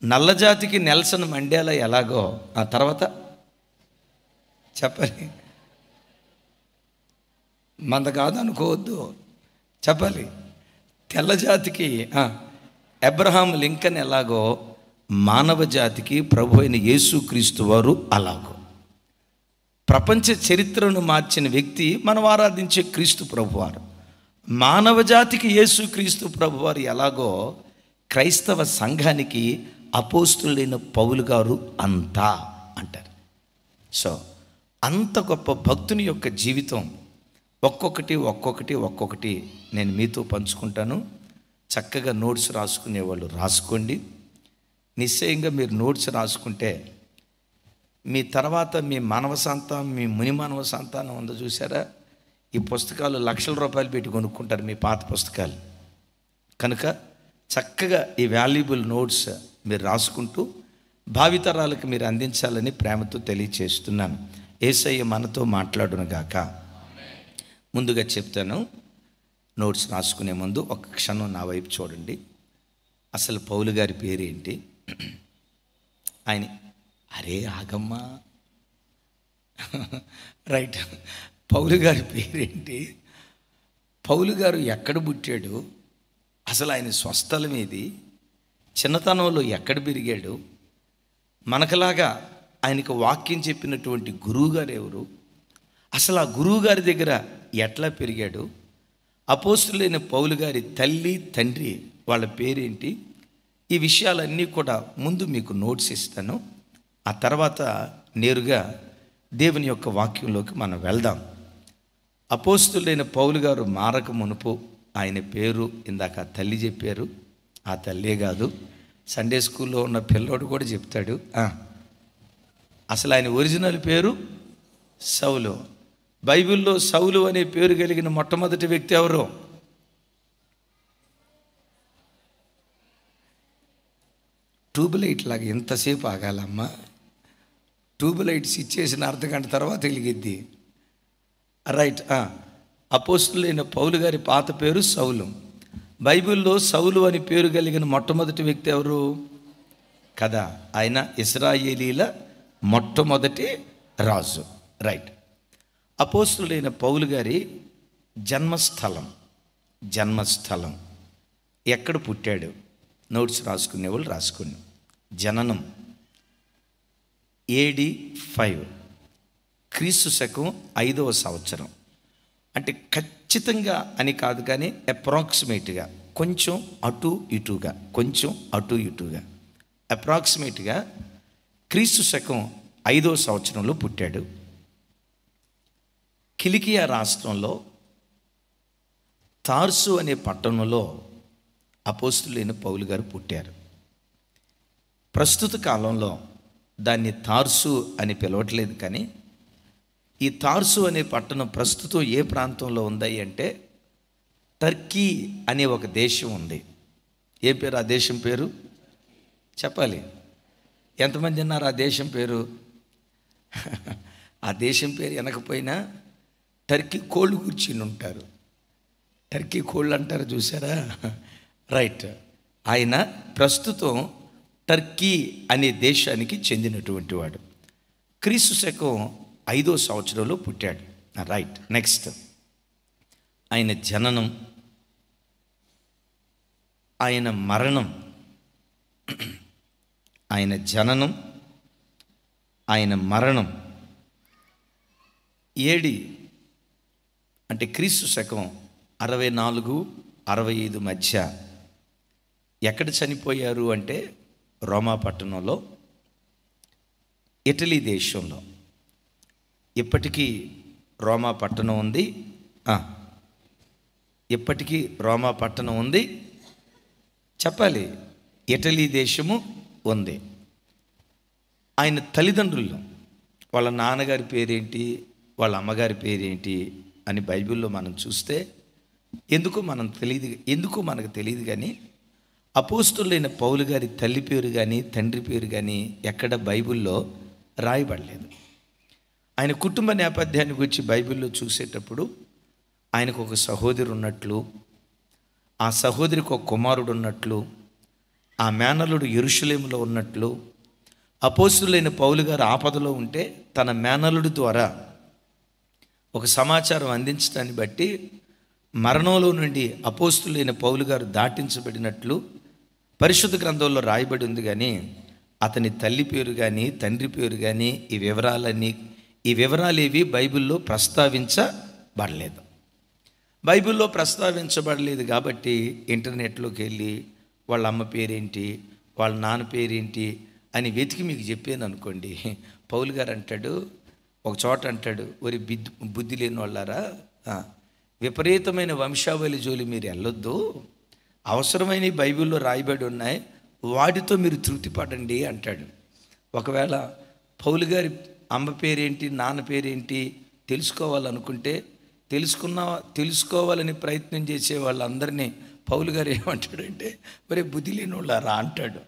నల్ల జాతికి నెల్సన్ మండేలా ఎలాగో, ఆ తర్వాత చెప్పాలి, మంద కాదు అనుకోవద్దు, చెప్పాలి, తెల్ల జాతికి అబ్రహాం లింకన్ ఎలాగో, మానవ జాతికి ప్రభు అయిన యేసుక్రీస్తు వారు అలాగో. ప్రపంచ చరిత్రను మార్చిన వ్యక్తి మనం ఆరాధించే క్రీస్తు ప్రభువారు. మానవ జాతికి యేసుక్రీస్తు ప్రభువారు ఎలాగో క్రైస్తవ సంఘానికి అపోస్తలుడైన పౌలు గారు అంతా అంటారు. సో అంత గొప్ప భక్తుని యొక్క జీవితం ఒక్కొక్కటి నేను మీతో పంచుకుంటాను. చక్కగా నోట్స్ రాసుకునేవాళ్ళు రాసుకోండి. నిశ్చయంగా మీరు నోట్స్ రాసుకుంటే మీ తర్వాత మీ మానవ సంతానం, మీ ముని మానవ సంతానం ఉందో చూసారా, ఈ పుస్తకాలు లక్షల రూపాయలు పెట్టి కొనుక్కుంటారు మీ పాత పుస్తకాలు. కనుక చక్కగా ఈ వాల్యుబుల్ నోట్స్ మీరు రాసుకుంటూ భావితరాలకు మీరు అందించాలని ప్రేమతో తెలియచేస్తున్నాను. యేసయ్య మనతో మాట్లాడునుగాక. ముందుగా చెప్తాను, నోట్స్ రాసుకునే ముందు ఒక క్షణం నా వైపు చూడండి. అసలు పౌలు గారి పేరేంటి? ఆయన అరే ఆగమ్మా రైట్, పౌలు గారి పేరేంటి? పౌలు గారు ఎక్కడ పుట్టాడు? అసలు ఆయన స్వస్థలం ఏది? చిన్నతనంలో ఎక్కడ పెరిగాడు? మనకలాగా ఆయనకు వాక్యం చెప్పినటువంటి గురువుగారు ఎవరు? అసలు ఆ గురువుగారి దగ్గర ఎట్లా పెరిగాడు? అపోస్తలుడైన పౌలు గారి తల్లి తండ్రి వాళ్ళ పేరేంటి? ఈ విషయాలన్నీ కూడా ముందు మీకు నోట్స్ ఇస్తాను. ఆ తర్వాత నేరుగా దేవుని యొక్క వాక్యంలోకి మనం వెళ్దాం. అపోస్తలుడైన పౌలు గారు మారక మునుపు ఆయన పేరు ఇందాక తల్లి చెప్పారు. ఆ తల్లే కాదు, సండే స్కూల్లో ఉన్న పిల్లోడు కూడా చెప్తాడు. అసలు ఆయన ఒరిజినల్ పేరు సౌలు. బైబిల్లో సౌలు అనే పేరు కలిగిన మొట్టమొదటి వ్యక్తి ఎవరు? ట్యూబ్లైట్ లాగా ఎంతసేపు ఆగాలమ్మా? ట్యూబ్లైట్స్ ఇచ్చేసిన అర్ధగంట తర్వాత వెలిగిద్ది. రైట్. అపోస్తలుడైన పౌలు గారి పాత పేరు సౌలు. బైబిల్లో సౌలు అని పేరు కలిగిన మొట్టమొదటి వ్యక్తి ఎవరు కదా? ఆయన ఇశ్రాయేలీల మొట్టమొదటి రాజు. రైట్. అపోస్తలుడైన పౌలు గారి జన్మస్థలం ఎక్కడ పుట్టాడు? నోట్స్ రాసుకునే వాళ్ళు రాసుకోండి. జననం AD 5, క్రీస్తు శకం 5వ సంవత్సరం. అంటే ఖచ్చితంగా అని కాదు కానీ అప్రాక్సిమేట్గా కొంచెం అటు ఇటుగా అప్రాక్సిమేట్గా క్రీస్తు శకం 5వ సంవత్సరంలో పుట్టాడు. కిలికియా రాష్ట్రంలో తార్సు అనే పట్టణంలో అపోస్తలుడైన పౌలు గారు పుట్టారు. ప్రస్తుత కాలంలో దాన్ని తార్సు అని పిలవట్లేదు, కానీ ఈ తార్సు అనే పట్టణం ప్రస్తుతం ఏ ప్రాంతంలో ఉంది అంటే టర్కీ అనే ఒక దేశం ఉంది. ఏ పేరు ఆ దేశం పేరు చెప్పాలి? ఎంతమంది ఉన్నారు ఆ దేశం పేరు? ఆ దేశం పేరు వెనకపోయినా టర్కీ కోళ్ళు కూర్చుని ఉంటారు. టర్కీ కోళ్ళు అంటారు చూసారా? రైట్. ఆయన ప్రస్తుతం టర్కీ అనే దేశానికి చెందినటువంటి వాడు. క్రీస్తు శకం 5వ సంవత్సరంలో పుట్టాడు. రైట్. నెక్స్ట్, ఆయన జననం, ఆయన మరణం, ఆయన జననం, ఆయన మరణం ఏడి అంటే క్రీస్తు శకం 64-65 మధ్య ఎక్కడ చనిపోయారు అంటే రోమా పట్టణంలో, ఇటలీ దేశంలో. ఇప్పటికీ రోమా పట్టణం ఉంది. ఇప్పటికీ రోమా పట్టణం ఉంది. చెప్పాలి, ఇటలీ దేశము ఉంది. ఆయన తల్లిదండ్రులు, వాళ్ళ నాన్నగారి పేరేంటి, వాళ్ళ అమ్మగారి పేరేంటి అని బైబిల్లో మనం చూస్తే ఎందుకు మనకు తెలియదు కానీ అపోస్తులైన పౌలు గారి తల్లి పేరు కానీ తండ్రి పేరు కానీ ఎక్కడ బైబిల్లో రాయబడలేదు. ఆయన కుటుంబ నేపథ్యాన్ని గురించి బైబిల్లో చూసేటప్పుడు ఆయనకు ఒక సహోదరి ఉన్నట్లు, ఆ సహోదరికి ఒక కుమారుడు ఉన్నట్లు, ఆ మేనల్లుడు యెరూషలేములో ఉన్నట్లు, అపోస్తులైన పౌలు గారు ఆపదలో ఉంటే తన మేనల్లుడి ద్వారా ఒక సమాచారం అందించడాన్ని బట్టి మరణంలో నుండి అపోస్తులైన పౌలు గారు దాటించబడినట్లు పరిశుద్ధ గ్రంథంలో రాయబడి ఉంది. కానీ అతని తల్లి పేరు కానీ తండ్రి పేరు కానీ ఈ వివరాలేవి బైబిల్లో ప్రస్తావించబడలేదు. బైబిల్లో ప్రస్తావించబడలేదు కాబట్టి ఇంటర్నెట్లోకి వెళ్ళి వాళ్ళ అమ్మ పేరేంటి, వాళ్ళ నాన్న పేరేంటి అని వెతికి మీకు చెప్పాను అనుకోండి, పౌలు గారు అంటాడు, ఒక చోట అంటాడు, ఒరి బుద్ధి లేని వాళ్ళారా, విపరీతమైన వంశావళి జోలి మీరు వెళ్ళొద్దు, అవసరమైన బైబిల్లో రాయబడి ఉన్నాయి, వాటితో మీరు తృప్తి పడండి అంటాడు. ఒకవేళ పౌలు గారి అమ్మ పేరేంటి నాన్న పేరేంటి తెలుసుకోవాలనుకుంటే తెలుసుకోవాలని ప్రయత్నం చేసే వాళ్ళందరినీ పౌలు గారు ఏమంటాడంటే, ఒరే బుద్ధి లేని వాళ్ళారా అంటాడు.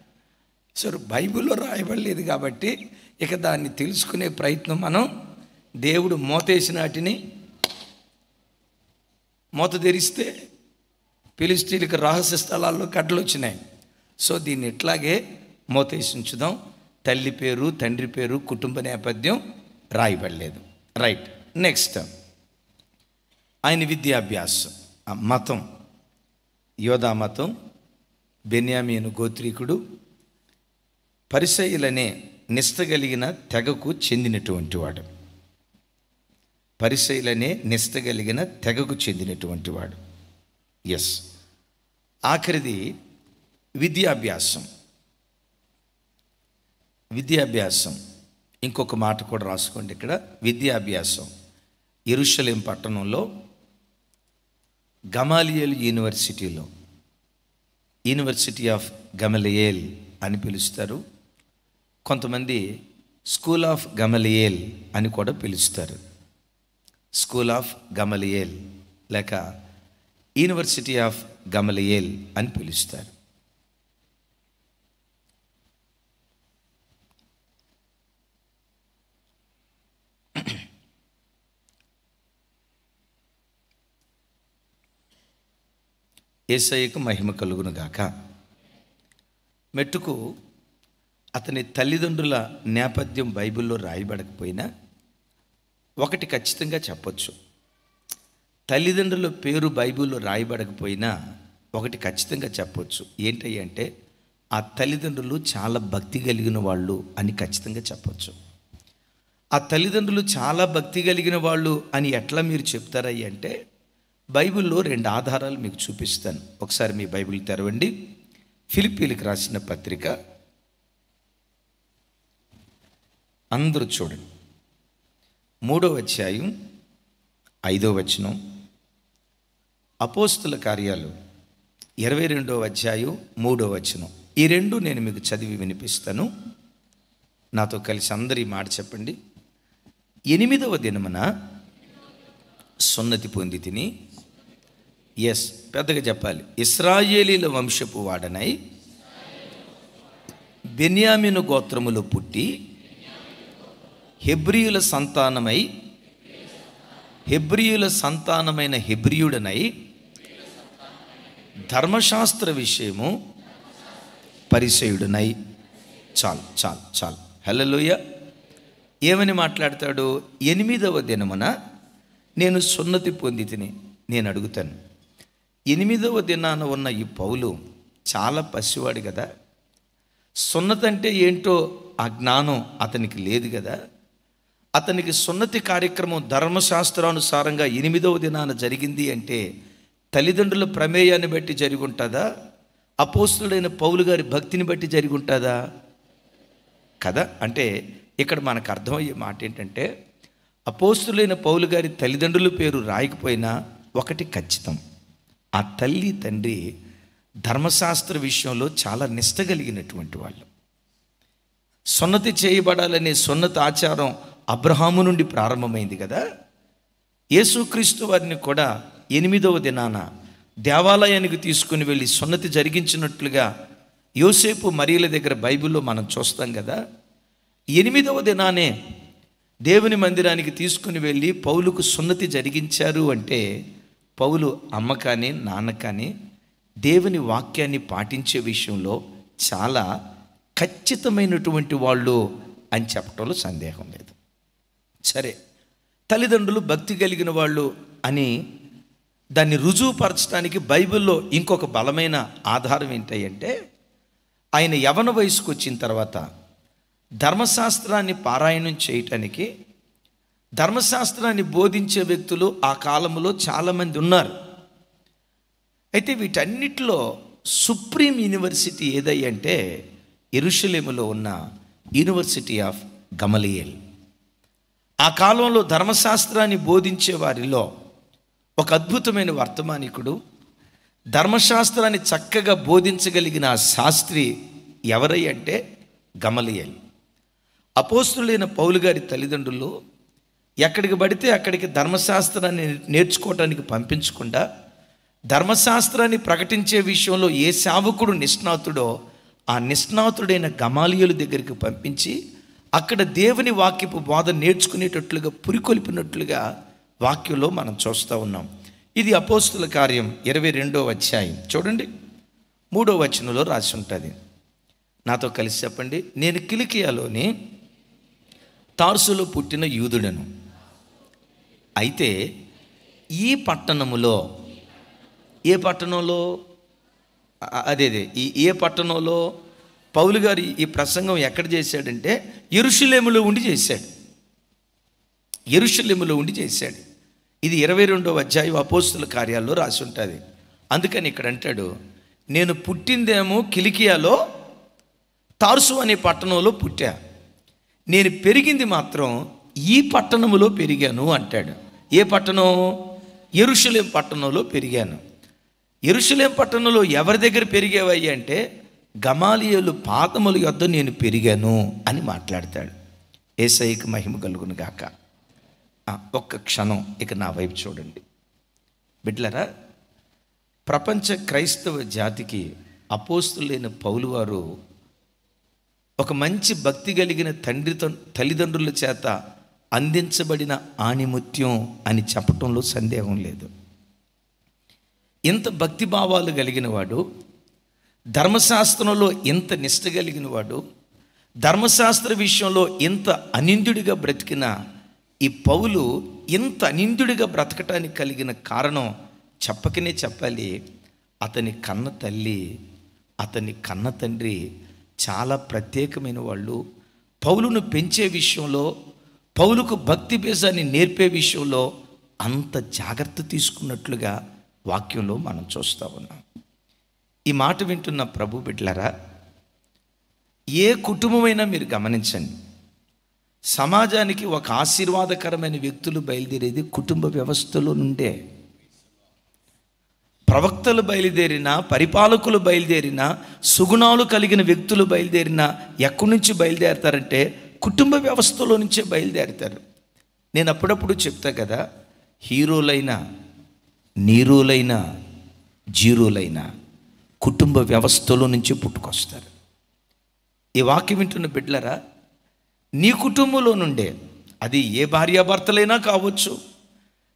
సరే, బైబిల్లో రాయబడలేదు కాబట్టి ఇక దాన్ని తెలుసుకునే ప్రయత్నం మనం, దేవుడు మోతేసిన వాటిని మూత తెరిస్తే ఫిలిష్తీయులకు రహస్య స్థలాల్లో కట్టలు వచ్చినాయి. సో దీన్ని ఇట్లాగే మోతేసి ఉంచుదాం. తల్లి పేరు తండ్రి పేరు కుటుంబ నేపథ్యం రాయబడలేదు. రైట్. నెక్స్ట్, ఆయన విద్యాభ్యాసం, మతం యోధా మతం, బెన్యామీను గోత్రీకుడు, పరిసయ్యులనే నిష్ఠ కలిగిన తెగకు చెందినటువంటి వాడు. పరిసయ్యులనే నిష్ఠ కలిగిన తెగకు చెందినటువంటి వాడు. ఎస్. ఆఖరిది విద్యాభ్యాసం. ఇంకొక మాట కూడా రాసుకోండి ఇక్కడ. విద్యాభ్యాసం యెరూషలేం పట్టణంలో గమాలియేల్ యూనివర్సిటీలో, యూనివర్సిటీ ఆఫ్ గమలియేల్ అని పిలుస్తారు. కొంతమంది స్కూల్ ఆఫ్ గమలియేల్ అని కూడా పిలుస్తారు. స్కూల్ ఆఫ్ గమలియేల్ లేక యూనివర్సిటీ ఆఫ్ గమలియేల్ అని పిలుస్తారు. యేసయ్యకు మహిమ కలుగును గాక. మెట్టుకు అతని తల్లిదండ్రుల నేపథ్యం బైబిల్లో రాయబడకపోయినా ఒకటి ఖచ్చితంగా చెప్పొచ్చు, తల్లిదండ్రుల పేరు బైబిల్లో రాయబడకపోయినా ఒకటి ఖచ్చితంగా చెప్పొచ్చు. ఏంటంటే ఆ తల్లిదండ్రులు చాలా భక్తి కలిగిన వాళ్ళు అని ఖచ్చితంగా చెప్పొచ్చు. ఆ తల్లిదండ్రులు చాలా భక్తి కలిగిన వాళ్ళు అని ఎట్లా మీరు చెప్తారయ్యి అంటే, బైబిల్లో 2 ఆధారాలు మీకు చూపిస్తాను. ఒకసారి మీ బైబిల్ తెరవండి. ఫిలిప్పీలకు రాసిన పత్రిక, అందరూ చూడండి, 3వ అధ్యాయం 5వ వచనం. అపోస్తుల కార్యాలు 22వ అధ్యాయం 3వ వచనం. ఈ 2 నేను మీకు చదివి వినిపిస్తాను. నాతో కలిసి అందరూ ఈ మాట చెప్పండి. 8వ దినమున సున్నతి పొంది తిని ఎస్, పెద్దగా చెప్పాలి. ఇశ్రాయేలీల వంశపు వాడనై బెన్యామీను గోత్రములో పుట్టి హెబ్రీయుల సంతానమైన హెబ్రీయుడనై ధర్మశాస్త్ర విషయము పరిసయుడనై. చాలు చాలు చాలు. హల్లెలూయా. ఏమని మాట్లాడతాడు? 8వ దినమున నేను సున్నతి పొంది తిని. నేను అడుగుతాను, 8వ దినాన ఉన్న ఈ పౌలు చాలా పసివాడు కదా, సున్నతి అంటే ఏంటో ఆ జ్ఞానం అతనికి లేదు కదా. అతనికి సున్నతి కార్యక్రమం ధర్మశాస్త్రానుసారంగా 8వ దినాన జరిగింది అంటే తల్లిదండ్రుల ప్రమేయాన్ని బట్టి జరిగి ఉంటుందా? అపోస్తుడైన పౌలు గారి భక్తిని బట్టి జరిగి ఉంటుందా? కదా. అంటే ఇక్కడ మనకు అర్థమయ్యే మాట ఏంటంటే, అపోస్తుడైన పౌలు గారి తల్లిదండ్రుల పేరు రాయకపోయినా ఒకటి ఖచ్చితం, ఆ తల్లి తండ్రి ధర్మశాస్త్ర విషయంలో చాలా నిష్ట కలిగినటువంటి వాళ్ళు. సున్నతి చేయబడాలనే సున్నతి ఆచారం అబ్రహాము నుండి ప్రారంభమైంది కదా. యేసుక్రీస్తు వారిని కూడా 8వ దినాన దేవాలయానికి తీసుకుని వెళ్ళి సున్నతి జరిగించినట్లుగా యోసేపు మరియల దగ్గర బైబిల్లో మనం చూస్తాం కదా. 8వ దినానే దేవుని మందిరానికి తీసుకుని వెళ్ళి పౌలుకు సున్నతి జరిగించారు అంటే పౌలు అమ్మ కానీ నాన్న కానీ దేవుని వాక్యాన్ని పాటించే విషయంలో చాలా ఖచ్చితమైనటువంటి వాళ్ళు అని చెప్పడంలో సందేహం లేదు. సరే, తల్లిదండ్రులు భక్తి కలిగిన వాళ్ళు అని దాన్ని రుజువుపరచడానికి బైబిల్లో ఇంకొక బలమైన ఆధారం ఏంటంటే, ఆయన యవన వయసుకు వచ్చిన తర్వాత ధర్మశాస్త్రాన్ని పారాయణం చేయటానికి ధర్మశాస్త్రాన్ని బోధించే వ్యక్తులు ఆ కాలంలో చాలామంది ఉన్నారు. అయితే వీటన్నిటిలో సుప్రీం యూనివర్సిటీ ఏదంటే యెరూషలేములో ఉన్న యూనివర్సిటీ ఆఫ్ గమలియేల్. ఆ కాలంలో ధర్మశాస్త్రాన్ని బోధించే వారిలో ఒక అద్భుతమైన వర్తమానికుడు, ధర్మశాస్త్రాన్ని చక్కగా బోధించగలిగిన శాస్త్రి ఎవరై అంటే గమలియేల్. అపోస్తులైన పౌలు గారి తల్లిదండ్రులు ఎక్కడికి పడితే అక్కడికి ధర్మశాస్త్రాన్ని నేర్చుకోవటానికి పంపించకుండా ధర్మశాస్త్రాన్ని ప్రకటించే విషయంలో ఏ సేవకుడు నిష్ణాతుడో ఆ నిష్ణాతుడైన గమాలియేలు దగ్గరికి పంపించి అక్కడ దేవుని వాక్యపు బోధ నేర్చుకునేటట్లుగా పురికొల్పినట్లుగా వాక్యంలో మనం చూస్తూ ఉన్నాం. ఇది అపోస్తుల కార్యం 22వ అధ్యాయం చూడండి, 3వ వచనంలో రాసి ఉంటుంది. నాతో కలిసి చెప్పండి. నేను కిలికియాలోని తార్సులో పుట్టిన యూదుడను, అయితే ఈ పట్టణములో, ఏ పట్టణంలో, ఏ పట్టణంలో పౌలు గారు ఈ ప్రసంగం ఎక్కడ చేశాడంటే యెరూషలేములో ఉండి చేశాడు. యెరూషలేములో ఉండి చేశాడు. ఇది 22వ అధ్యాయం అపోస్తుల కార్యాల్లో రాసి ఉంటుంది. అందుకని ఇక్కడ అంటాడు, నేను పుట్టిందేమో కిలికియాలో తార్సు అనే పట్టణంలో పుట్టా, నేను పెరిగింది మాత్రం ఈ పట్టణంలో పెరిగాను అంటాడు. ఏ పట్టణం? యెరూషలేం పట్టణంలో పెరిగాను. యెరూషలేం పట్టణంలో ఎవరి దగ్గర పెరిగేవయ్యి అంటే గమాలియేలు పాదముల యొద్ద నేను పెరిగాను అని మాట్లాడతాడు. యేసయ్యకు మహిమ కలుగును గాక. ఒక్క క్షణం ఇక నా వైపు చూడండి బిడ్డలారా. ప్రపంచ క్రైస్తవ జాతికి అపోస్తులైన పౌలు వారు ఒక మంచి భక్తి కలిగిన తల్లిదండ్రుల చేత అందించబడిన ఆణిముత్యం అని చెప్పటంలో సందేహం లేదు. ఇంత భక్తి భావాలు కలిగిన వాడు, ధర్మశాస్త్రంలో ఇంత నిష్ట కలిగిన వాడు, ధర్మశాస్త్ర విషయంలో ఇంత అనింద్యుడిగా బ్రతికిన ఈ పౌలు ఇంత అనింద్యుడిగా బ్రతకటానికి కలిగిన కారణం చెప్పకనే చెప్పాలి. అతని కన్న తల్లి, అతని కన్న తండ్రి చాలా ప్రత్యేకమైన వాళ్ళు. పౌలును పెంచే విషయంలో, పౌలుకు భక్తి బీజాన్ని నేర్పే విషయంలో అంత జాగ్రత్త తీసుకున్నట్లుగా వాక్యంలో మనం చూస్తూ ఉన్నాం. ఈ మాట వింటున్న ప్రభు బిడ్డలారా, ఏ కుటుంబమైనా మీరు గమనించండి, సమాజానికి ఒక ఆశీర్వాదకరమైన వ్యక్తులు బయలుదేరేది కుటుంబ వ్యవస్థలో నుండే. ప్రవక్తలు బయలుదేరినా, పరిపాలకులు బయలుదేరినా, సుగుణాలు కలిగిన వ్యక్తులు బయలుదేరినా ఎక్కడి నుంచి బయలుదేరతారంటే కుటుంబ వ్యవస్థలో నుంచే బయలుదేరుతారు. నేను అప్పుడప్పుడు చెప్తా కదా, హీరోలైనా, నీరోలైనా, జీరోలైన కుటుంబ వ్యవస్థలో నుంచి పుట్టుకొస్తారు. ఈ వాక్యం వింటున్న బిడ్డలరా, నీ కుటుంబంలో నుండే, అది ఏ భార్యాభర్తలైనా కావచ్చు,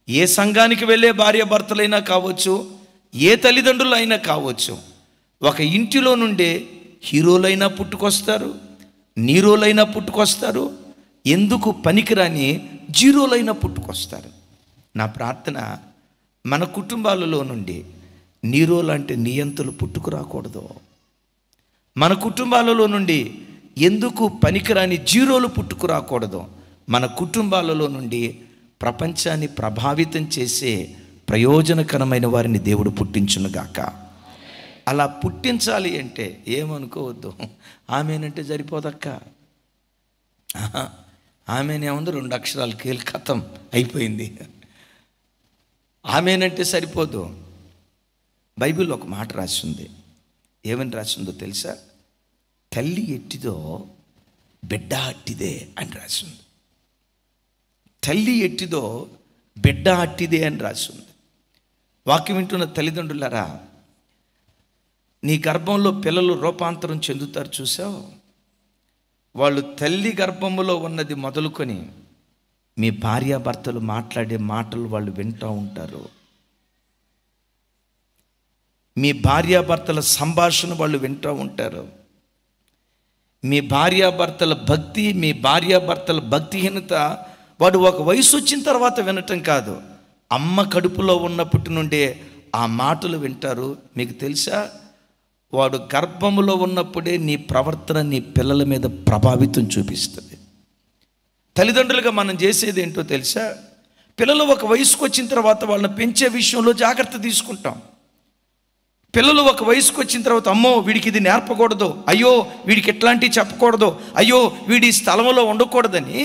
ఏ సంఘానికి వెళ్ళే భార్యాభర్తలైనా కావచ్చు, ఏ తల్లిదండ్రులైనా కావచ్చు, ఒక ఇంటిలో నుండే హీరోలైనా పుట్టుకొస్తారు, నీరోలైనా పుట్టుకొస్తారు, ఎందుకు పనికిరాని జీరోలైనా పుట్టుకొస్తారు. నా ప్రార్థన, మన కుటుంబాలలో నుండి నీరో లాంటి నియంతులు పుట్టుకురాకూడదు. మన కుటుంబాలలో నుండి ఎందుకు పనికిరాని జీరోలు పుట్టుకురాకూడదు. మన కుటుంబాలలో నుండి ప్రపంచాన్ని ప్రభావితం చేసే ప్రయోజనకరమైన వారిని దేవుడు పుట్టించునుగాక. అలా పుట్టించాలి అంటే ఏమనుకోవద్దు, ఆమెనంటే సరిపోదక్క. ఆమెనేముంది, 2 అక్షరాలు కీలకతం అయిపోయింది. ఆమెనంటే సరిపోదు. బైబిల్లో ఒక మాట రాసింది. ఏమని రాసిందో తెలుసా? తల్లి ఎట్టిదో బిడ్డ అట్టిదే అని రాసింది. తల్లి ఎట్టిదో బిడ్డ అట్టిదే అని రాసింది. వాక్యం వింటున్న తల్లిదండ్రులారా, నీ గర్భంలో పిల్లలు రూపాంతరం చెందుతారు చూసావు. వాళ్ళు తల్లి గర్భంలో ఉన్నది మొదలుకొని మీ భార్యాభర్తలు మాట్లాడే మాటలు వాళ్ళు వింటూ ఉంటారు. మీ భార్యాభర్తల సంభాషణ వాళ్ళు వింటూ ఉంటారు. మీ భార్యాభర్తల భక్తి, మీ భార్యాభర్తల భక్తిహీనత వాడు ఒక వయసు వచ్చిన తర్వాత వినటం కాదు, అమ్మ కడుపులో ఉన్నప్పటి నుండే ఆ మాటలు వింటారు. మీకు తెలుసా, వాడు గర్భములో ఉన్నప్పుడే నీ ప్రవర్తన నీ పిల్లల మీద ప్రభావితం చూపిస్తుంది. తల్లిదండ్రులుగా మనం చేసేది ఏంటో తెలుసా? పిల్లలు ఒక వయసుకు వచ్చిన తర్వాత వాళ్ళని పెంచే విషయంలో జాగ్రత్త తీసుకుంటాం. పిల్లలు ఒక వయసుకు వచ్చిన తర్వాత, అమ్మో వీడికి ఇది నేర్పకూడదు, అయ్యో వీడికి ఎట్లాంటివి చెప్పకూడదు, అయ్యో వీడి స్థలంలో ఉండకూడదని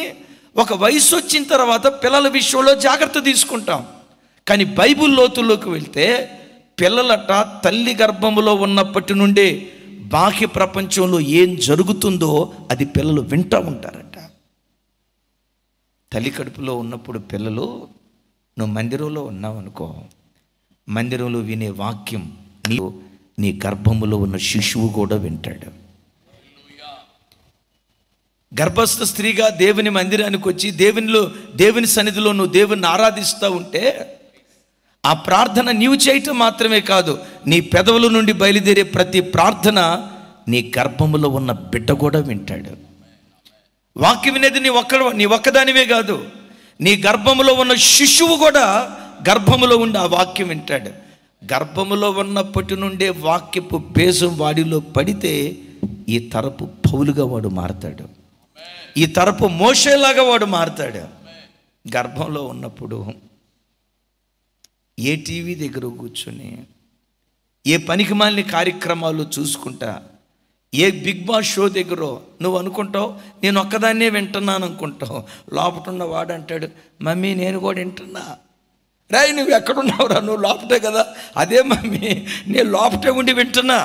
ఒక వయసు వచ్చిన తర్వాత పిల్లల విషయంలో జాగ్రత్త తీసుకుంటాం. కానీ బైబిల్ లోతుల్లోకి వెళ్తే పిల్లలట తల్లి గర్భములో ఉన్నప్పటి నుండే బాహ్య ప్రపంచంలో ఏం జరుగుతుందో అది పిల్లలు వింటూ ఉంటారట. తల్లి కడుపులో ఉన్నప్పుడు పిల్లలు, నువ్వు మందిరంలో ఉన్నావు అనుకో, మందిరంలో వినే వాక్యం నీ గర్భములో ఉన్న శిశువు కూడా వింటాడు. గర్భస్థ స్త్రీగా దేవుని మందిరానికి వచ్చి దేవుని సన్నిధిలో నువ్వు దేవుని ఆరాధిస్తూ ఉంటే ఆ ప్రార్థన నీవు చేయటం మాత్రమే కాదు, నీ పెదవుల నుండి బయలుదేరే ప్రతి ప్రార్థన నీ గర్భములో ఉన్న బిడ్డ కూడా వింటాడు. వాక్యం వినేది నీ ఒక్కదానివే కాదు, నీ గర్భములో ఉన్న శిశువు కూడా గర్భములో ఉండి ఆ వాక్యం వింటాడు. గర్భములో ఉన్నప్పటి నుండే వాక్యపు బేజం వాడిలో పడితే ఈ తరపు పౌలుగా వాడు మారతాడు, ఈ తరపు మోషేలాగా వాడు మారతాడు. గర్భంలో ఉన్నప్పుడు ఏ టీవీ దగ్గర కూర్చొని ఏ పనికిమాలిన కార్యక్రమాలు చూసుకుంటా, ఏ బిగ్ బాస్ షో దగ్గర నువ్వు అనుకుంటావు నేను ఒక్కదాన్నే వింటున్నాను అనుకుంటావు. లోపటున్న వాడు అంటాడు, మమ్మీ నేను కూడా వింటున్నా. రాయి నువ్వు ఎక్కడున్నావురా, నువ్వు లోపటే కదా. అదే మమ్మీ, నేను లోపటే ఉండి వింటున్నా.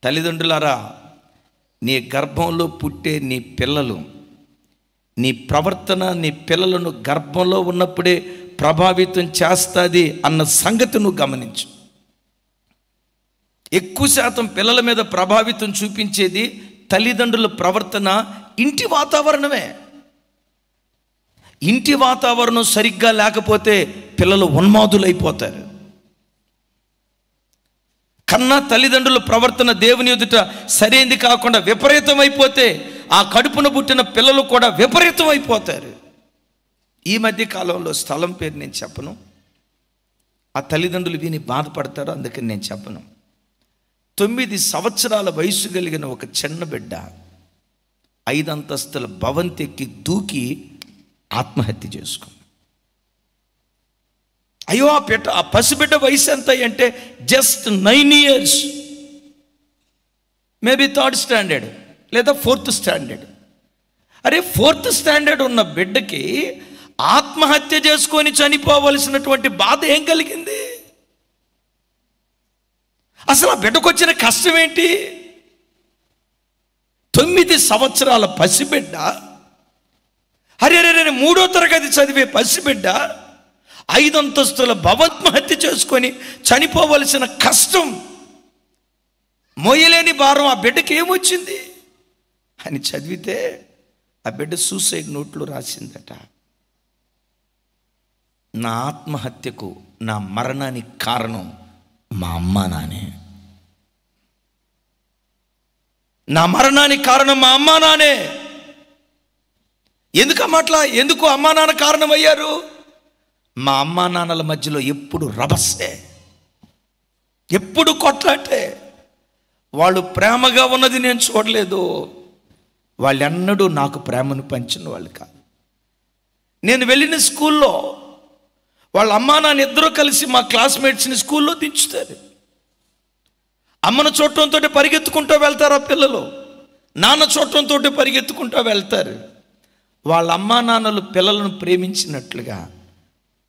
తల్లిదండ్రులారా, నీ గర్భంలో పుట్టే నీ పిల్లలు, నీ ప్రవర్తన నీ పిల్లలను గర్భంలో ఉన్నప్పుడే ప్రభావితం చేస్తుంది అన్న సంగతి నువ్వు గమనించు. ఎక్కువ శాతం పిల్లల మీద ప్రభావితం చూపించేది తల్లిదండ్రుల ప్రవర్తన, ఇంటి వాతావరణమే. ఇంటి వాతావరణం సరిగ్గా లేకపోతే పిల్లలు ఉన్మాదులైపోతారు. కన్నా తల్లిదండ్రుల ప్రవర్తన దేవుని ఎదుట సరైనది కాకుండా విపరీతం అయిపోతే ఆ కడుపున పుట్టిన పిల్లలు కూడా విపరీతం అయిపోతారు. ఈ మధ్య కాలంలో స్థలం పేరు నేను చెప్పను, ఆ తల్లిదండ్రులు విని బాధపడతారు, అందుకని నేను చెప్పను. 9 సంవత్సరాల వయసు కలిగిన ఒక చిన్న బిడ్డ 5 అంతస్తుల భవంతెక్కి దూకి ఆత్మహత్య చేసుకుంది. అయ్యో ఆ పసిబిడ్డ వయసు ఎంత అంటే just 9 years, maybe 3rd standard లేదా 4th standard. అరే 4th standard ఉన్న బిడ్డకి ఆత్మహత్య చేసుకొని చనిపోవలసినటువంటి బాధ ఏం కలిగింది? అసలు ఆ బిడ్డకు వచ్చిన కష్టం ఏంటి? 9 సంవత్సరాల పసిబిడ్డ, అరే 3వ తరగతి చదివే పసిబిడ్డ 5 అంతస్తుల భవత్మహత్య చేసుకొని చనిపోవలసిన కష్టం, మోయలేని భారం ఆ బిడ్డకి ఏమొచ్చింది అని చదివితే ఆ బిడ్డ సూసైడ్ నోట్లో రాసిందట, నా ఆత్మహత్యకు, నా మరణానికి కారణం మా అమ్మా నానే. నా మరణానికి కారణం మా అమ్మా నానే. ఎందుకు అమ్మా నాన్న కారణమయ్యారు? మా అమ్మా నాన్నల మధ్యలో ఎప్పుడు రభసే, ఎప్పుడు కొట్లాటే. వాళ్ళు ప్రేమగా ఉన్నది నేను చూడలేదు. వాళ్ళెన్నడూ నాకు ప్రేమను పంచిన వాళ్ళు కాదు. నేను వెళ్ళిన స్కూల్లో వాళ్ళ అమ్మా నాన్న ఇద్దరూ కలిసి మా క్లాస్మేట్స్ని స్కూల్లో దించుతారు. అమ్మను చూడటంతో పరిగెత్తుకుంటూ వెళ్తారు ఆ పిల్లలు, నాన్న చూడటంతో పరిగెత్తుకుంటూ వెళ్తారు. వాళ్ళ అమ్మా నాన్నలు పిల్లలను ప్రేమించినట్లుగా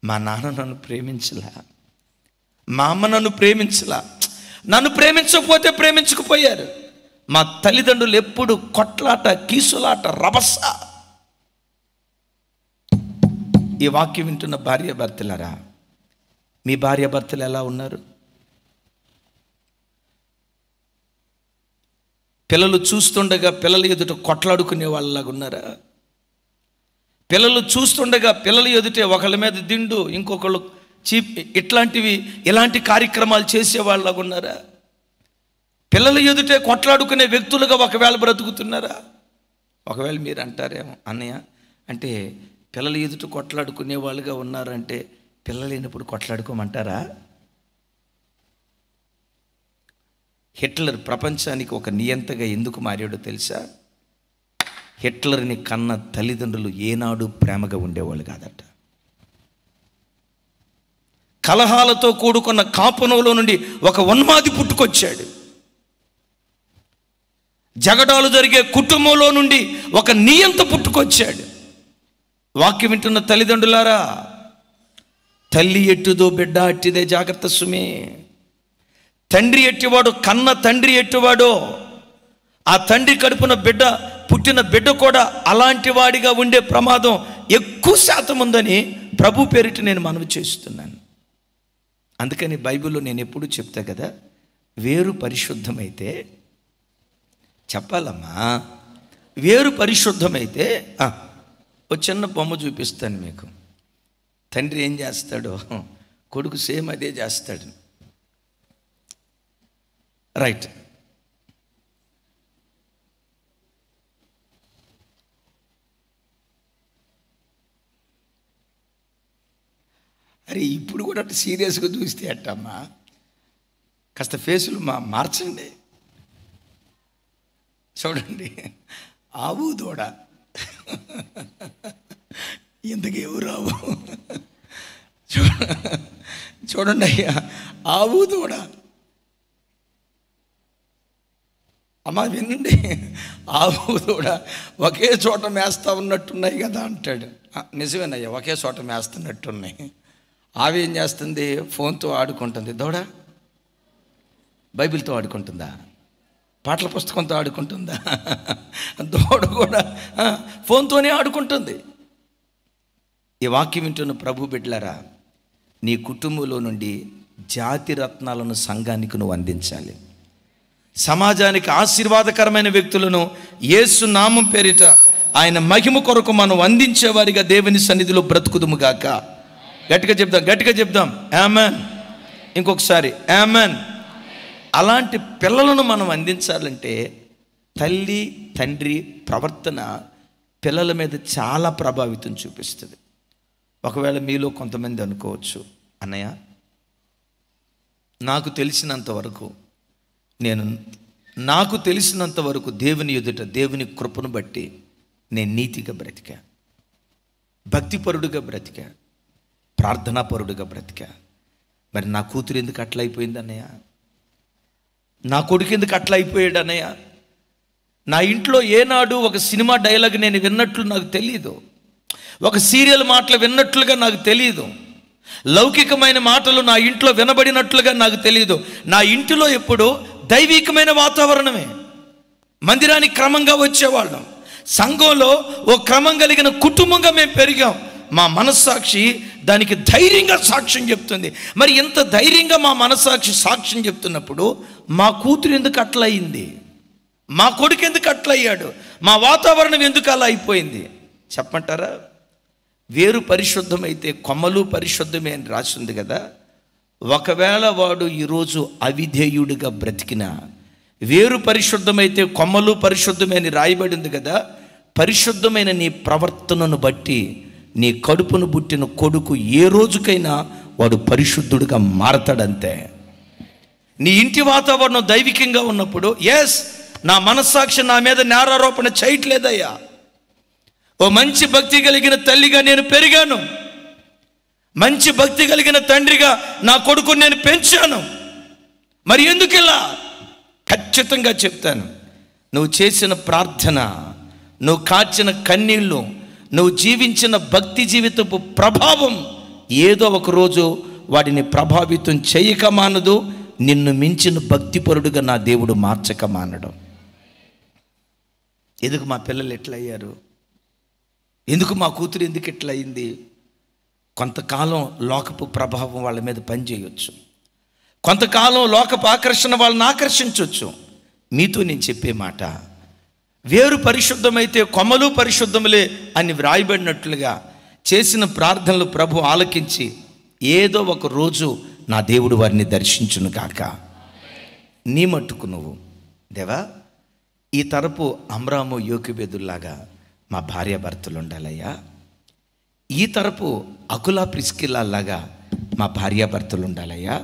మా నాన్న నన్ను ప్రేమించలా, మా అమ్మ నన్ను ప్రేమించలా. నన్ను ప్రేమించకపోతే ప్రేమించకపోయారు. మా తల్లిదండ్రులు ఎప్పుడు కొట్లాట, కీసులాట, రభస. ఈ వాక్యం వింటున్న భార్యాభర్తలారా, మీ భార్యాభర్తలు ఎలా ఉన్నారు? పిల్లలు చూస్తుండగా పిల్లల ఎదుట కొట్లాడుకునే వాళ్ళలాగా ఉన్నారా? పిల్లలు చూస్తుండగా పిల్లల ఎదుటే ఒకళ్ళ మీద దిండు, ఇంకొకళ్ళు ఇలాంటి కార్యక్రమాలు చేసేవాళ్ళలాగా ఉన్నారా? పిల్లల ఎదుటే కొట్లాడుకునే వ్యక్తులుగా ఒకవేళ బ్రతుకుతున్నారా? ఒకవేళ మీరు అంటారేమో, అన్నయ్య అంటే పిల్లల ఎదుట కొట్లాడుకునే వాళ్ళుగా ఉన్నారంటే పిల్లలు లేనప్పుడు కొట్లాడుకోమంటారా? హిట్లర్ ప్రపంచానికి ఒక నియంతగా ఎందుకు మారాడో తెలుసా? హిట్లర్ని కన్న తల్లిదండ్రులు ఏనాడు ప్రేమగా ఉండేవాళ్ళు కాదట. కలహాలతో కూడుకున్న కాపునంలో నుండి ఒక ఉన్మాది పుట్టుకొచ్చాడు. జగడాలు జరిగే కుటుంబంలో నుండి ఒక నియంత పుట్టుకొచ్చాడు. వాక్యం వింటున్న తల్లిదండ్రులారా, తల్లి ఎట్టుదో బిడ్డ అట్టిదే, జాగ్రత్త సుమే. తండ్రి ఎట్టివాడు, కన్న తండ్రి ఎట్టివాడో ఆ తండ్రి కడుపున పుట్టిన బిడ్డ కూడా అలాంటి వాడిగా ఉండే ప్రమాదం ఎక్కువ శాతం ఉందని ప్రభు పేరిట నేను మనవి చేస్తున్నాను. అందుకని బైబిల్లో నేను ఎప్పుడు చెప్తా కదా, వేరు పరిశుద్ధమైతే, చెప్పాలమ్మా, వేరు పరిశుద్ధమైతే ఒక చిన్న బొమ్మ చూపిస్తాను మీకు. తండ్రి ఏం చేస్తాడో కొడుకు సేమ్ అదే చేస్తాడు. రైట్, అరే ఇప్పుడు కూడా అట్లా సీరియస్గా చూస్తే అట్టమ్మా, కాస్త ఫేసులు మార్చండి. చూడండి, ఆవు దూడ, ఇంతకు ఎవరు ఆవు? చూడండి అయ్యా, ఆవు దూడ. అమ్మా వినండి, ఆవు దూడ ఒకే చోట మేస్తా ఉన్నట్టున్నాయి కదా అంటాడు. నిజమేనయ్యా, ఒకే చోట మేస్తున్నట్టున్నాయి. ఆవి ఏం చేస్తుంది? ఫోన్తో ఆడుకుంటుంది. దూడ బైబిల్తో ఆడుకుంటుందా? పాటల పుస్తకంతో ఆడుకుంటుందా? దూడ కూడా ఫోన్తోనే ఆడుకుంటుంది. ఈ వాక్యం వింటున్న ప్రభు బిడ్డలారా, నీ కుటుంబంలో నుండి జాతి రత్నాలను సంఘానికి నువ్వు అందించాలి. సమాజానికి ఆశీర్వాదకరమైన వ్యక్తులను యేసు నామం పేరిట ఆయన మహిమ కొరకు మనం అందించేవారిగా దేవుని సన్నిధిలో బ్రతుకుదుము గాక. గట్టిగా చెప్దాం ఆమెన్. ఇంకొకసారి ఆమెన్. అలాంటి పిల్లలను మనం అందించాలంటే తల్లి తండ్రి ప్రవర్తన పిల్లల మీద చాలా ప్రభావితం చూపిస్తుంది. ఒకవేళ మీలో కొంతమంది అనుకోవచ్చు, అన్నయ్య నాకు తెలిసినంత వరకు దేవుని ఎదుట దేవుని కృపను బట్టి నేను నీతిగా బ్రతికా, భక్తిపరుడుగా బ్రతికా, ప్రార్థనాపరుడుగా బ్రతికా. మరి నా కూతురు ఎందుకు అట్లా అయిపోయింది అన్నయ్య? నా కొడుకు ఎందుకు అట్లా అయిపోయాడు అన్నయ్య? నా ఇంట్లో ఏనాడు ఒక సినిమా డైలాగ్ నేను విన్నట్లు నాకు తెలియదు, ఒక సీరియల్ మాటలు విన్నట్లుగా నాకు తెలియదు, లౌకికమైన మాటలు నా ఇంట్లో వినబడినట్లుగా నాకు తెలియదు. నా ఇంటిలో ఎప్పుడు దైవికమైన వాతావరణమే. మందిరానికి క్రమంగా వచ్చేవాళ్ళం, సంఘంలో ఓ క్రమం కలిగిన కుటుంబంగా మేము పెరిగాం. మా మనస్సాక్షి దానికి ధైర్యంగా సాక్ష్యం చెప్తుంది. మరి ఇంత ధైర్యంగా మా మనస్సాక్షి సాక్ష్యం చెప్తున్నప్పుడు మా కూతురు ఎందుకు అట్లా అయింది, మా కొడుకు ఎందుకు అట్లా అయ్యాడు, మా వాతావరణం ఎందుకు అలా అయిపోయింది చెప్పమంటారా? వేరు పరిశుద్ధమైతే కొమ్మలు పరిశుద్ధమే అని రాసింది కదా. ఒకవేళ వాడు ఈరోజు అవిధేయుడిగా బ్రతికినా, వేరు పరిశుద్ధమైతే కొమ్మలు పరిశుద్ధమే అని రాయబడింది కదా. పరిశుద్ధమైన నీ ప్రవర్తనను బట్టి నీ కడుపును పుట్టిన కొడుకు ఏ రోజుకైనా వాడు పరిశుద్ధుడిగా మారతాడంతే. నీ ఇంటి వాతావరణం దైవికంగా ఉన్నప్పుడు, ఎస్ నా మనస్సాక్షి నా మీద నేరారోపణ చేయట్లేదయ్యా, ఓ మంచి భక్తి కలిగిన తల్లిగా నేను పెరిగాను, మంచి భక్తి కలిగిన తండ్రిగా నా కొడుకుని నేను పెంచాను, మరి ఎందుకు ఇలా? ఖచ్చితంగా చెప్తాను, నువ్వు చేసిన ప్రార్థన, నువ్వు కాచిన కన్నీళ్ళు, నువ్వు జీవించిన భక్తి జీవితపు ప్రభావం ఏదో ఒక రోజు వాడిని ప్రభావితం చేయక మానదు. నిన్ను మించిన భక్తిపరుడుగా నా దేవుడు మార్చక మానడం. ఎందుకు మా పిల్లలు ఎట్లయ్యారు, ఎందుకు మా కూతురు ఎందుకు ఎట్లా అయింది? కొంతకాలం లోకపు ప్రభావం వాళ్ళ మీద పనిచేయవచ్చు, కొంతకాలం లోకపు ఆకర్షణ వాళ్ళని ఆకర్షించవచ్చు. మీతో నేను చెప్పే మాట, వేరు పరిశుద్ధమైతే కొమ్మలు పరిశుద్ధములే అని వ్రాయబడినట్లుగా చేసిన ప్రార్థనలు ప్రభు ఆలకించి ఏదో ఒక రోజు నా దేవుడు వారిని దర్శించును గాక. నీ మట్టుకు నువ్వు, దేవా ఈ తరపు అమ్రాము యోకెబెదుల్లాగా మా భార్యాభర్తలు ఉండాలయ్యా, ఈ తరపు అకులా ప్రిస్కిల్లాగా మా భార్యాభర్తలు ఉండాలయ్యా,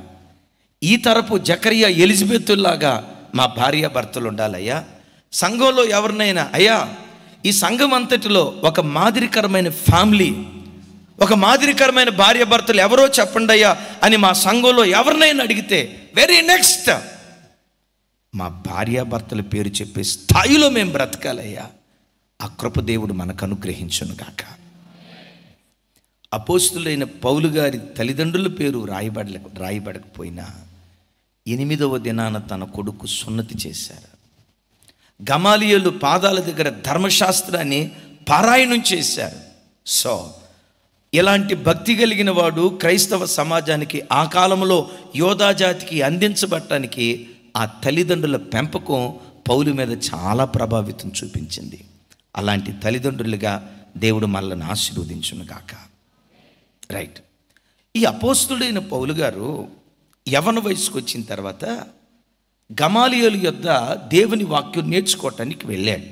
ఈ తరపు జకరియా ఎలిజబెత్తుల్లాగా మా భార్యాభర్తలు ఉండాలయ్యా. సంఘంలో ఎవరినైనా, అయ్యా ఈ సంఘం అంతటిలో ఒక మాదిరికరమైన ఫ్యామిలీ, ఒక మాదిరికరమైన భార్యాభర్తలు ఎవరో చెప్పండి అయ్యా అని మా సంఘంలో ఎవరినైనా అడిగితే, వెరీ నెక్స్ట్ మా భార్యాభర్తల పేరు చెప్పే స్థాయిలో మేము బ్రతకాలయ్యా. ఆ కృప దేవుడు మనకు అనుగ్రహించును గాక. అపోస్తులైన పౌలు గారి తల్లిదండ్రుల పేరు రాయబడకపోయినా 8వ దినాన తన కొడుకు సున్నతి చేశారు. గమాలియేలు పాదాల దగ్గర ధర్మశాస్త్రాన్ని పారాయణం చేశారు. సో ఇలాంటి భక్తి కలిగిన వాడు క్రైస్తవ సమాజానికి ఆ కాలంలో యోధా జాతికి అందించబడటానికి ఆ తల్లిదండ్రుల పెంపకం పౌలు మీద చాలా ప్రభావితం చూపించింది. అలాంటి తల్లిదండ్రులుగా దేవుడు మనల్ని ఆశీర్వదించును గాక. రైట్. ఈ అపోస్తుడైన పౌలు గారు యవ్వన వయసుకు వచ్చిన తర్వాత గమాలియేలు యొద్ద దేవుని వాక్యం నేర్చుకోవటానికి వెళ్ళాడు.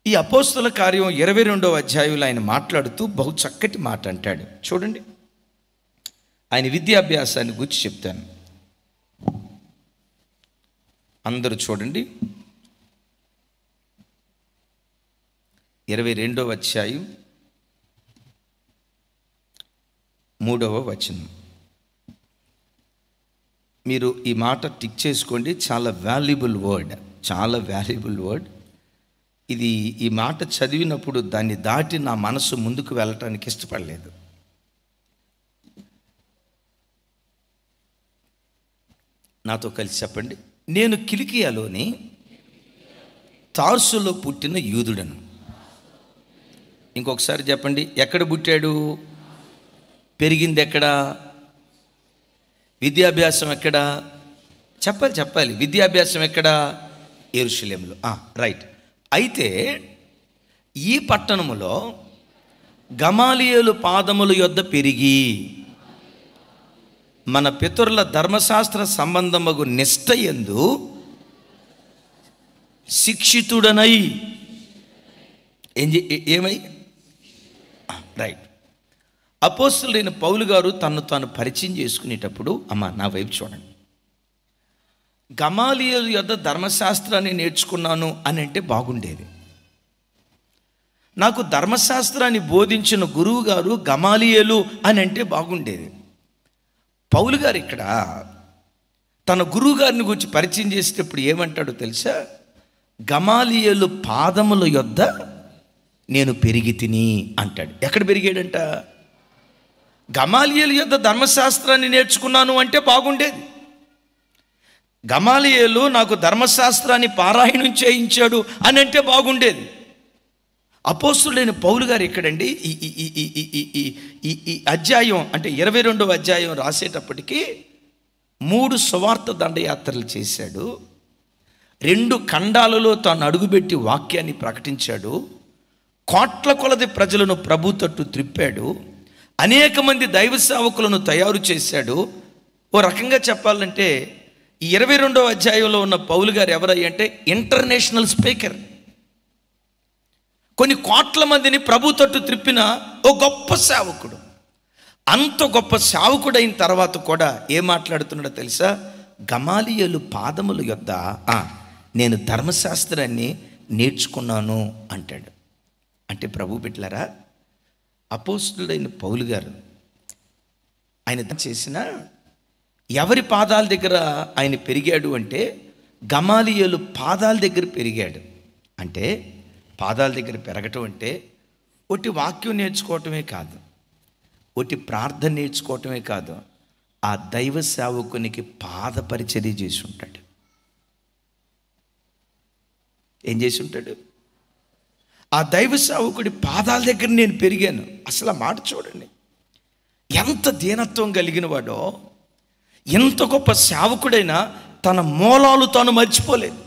ఈ అపోస్తుల కార్యం 22వ అధ్యాయంలో ఆయన మాట్లాడుతూ బహు చక్కటి మాట అంటాడు. చూడండి, ఆయన విద్యాభ్యాసాన్ని గురించి చెప్తాను. అందరూ చూడండి, 22వ అధ్యాయం 3వ వచనం. మీరు ఈ మాట టిక్ చేసుకోండి, చాలా వాల్యుబుల్ వర్డ్, చాలా వాల్యుబుల్ వర్డ్ ఇది. ఈ మాట చదివినప్పుడు దాన్ని దాటి నా మనసు ముందుకు వెళ్ళటానికి ఇష్టపడలేదు. నాతో కలిసి చెప్పండి. నేను కిలికియాలోని తార్సులో పుట్టిన యూదుడను. ఇంకొకసారి చెప్పండి, ఎక్కడ పుట్టాడు, పెరిగింది ఎక్కడ, విద్యాభ్యాసం ఎక్కడ, చెప్పాలి విద్యాభ్యాసం ఎక్కడ, యెరూషలేములో. రైట్. అయితే ఈ పట్టణములో గమాలియేలు పాదముల యొద్ద పెరిగి మన పితరుల ధర్మశాస్త్ర సంబంధమగు నిష్ఠయందు శిక్షితుడనై ఏమై రైట్. అపోస్తులైన పౌలు గారు తను తాను పరిచయం చేసుకునేటప్పుడు, అమ్మ నా వైపు చూడండి, గమాలియేలు యొద్ద ధర్మశాస్త్రాన్ని నేర్చుకున్నాను అని అంటే బాగుండేది. నాకు ధర్మశాస్త్రాన్ని బోధించిన గురువు గారు గమాలియేలు అని అంటే బాగుండేది. పౌలు గారు ఇక్కడ తన గురువు గారిని గురించి పరిచయం చేసేటప్పుడు ఏమంటాడో తెలుసా? గమాలియేలు పాదముల యొద్ద నేను పెరిగి తిని అంటాడు. ఎక్కడ పెరిగాడంట? గమాలియేలు యొద్ద ధర్మశాస్త్రాన్ని నేర్చుకున్నాను అంటే బాగుండేది. గమాలియేలు నాకు ధర్మశాస్త్రాన్ని పారాయణం చేయించాడు అని అంటే బాగుండేది. అపోస్తులైన పౌలు గారు ఎక్కడండి ఈ అధ్యాయం అంటే 22వ అధ్యాయం రాసేటప్పటికీ 3 సువార్త దండయాత్రలు చేశాడు. 2 ఖండాలలో తాను అడుగుపెట్టి వాక్యాన్ని ప్రకటించాడు. కోట్ల కొలది ప్రజలను ప్రభు తట్టు త్రిప్పాడు. అనేక మంది దైవ సేవకులను తయారు చేశాడు. ఓ రకంగా చెప్పాలంటే ఈ 22వ అధ్యాయంలో ఉన్న పౌలు గారు ఎవరయ్య అంటే ఇంటర్నేషనల్ స్పీకర్. కొన్ని కోట్ల మందిని ప్రభు తట్టు త్రిప్పిన ఓ గొప్ప సేవకుడు. అంత గొప్ప సేవకుడు అయిన తర్వాత కూడా ఏం మాట్లాడుతున్నాడో తెలుసా? గమాలియేలు పాదముల యొద్ద నేను ధర్మశాస్త్రాన్ని నేర్చుకున్నాను అంటాడు. అంటే ప్రభు బిడ్డలారా, అపోస్తులైన పౌలు గారు ఆయన చేసిన ఎవరి పాదాల దగ్గర ఆయన పెరిగాడు అంటే గమాలియేలు పాదాల దగ్గర పెరిగాడు. అంటే పాదాల దగ్గర పెరగటం అంటే ఒట్టి వాక్యం నేర్చుకోవటమే కాదు, ఒట్టి ప్రార్థన నేర్చుకోవటమే కాదు, ఆ దైవ సేవకునికి పాద పరిచర్య చేసి ఉంటాడు. ఏం చేసి ఉంటాడు? ఆ దైవ సేవకుడి పాదాల దగ్గర నేను పెరిగాను. అసలు ఆ మాట చూడండి, ఎంత దీనత్వం కలిగిన వాడో. ఎంత గొప్ప సేవకుడైనా తన మూలాలు తాను మర్చిపోలేదు.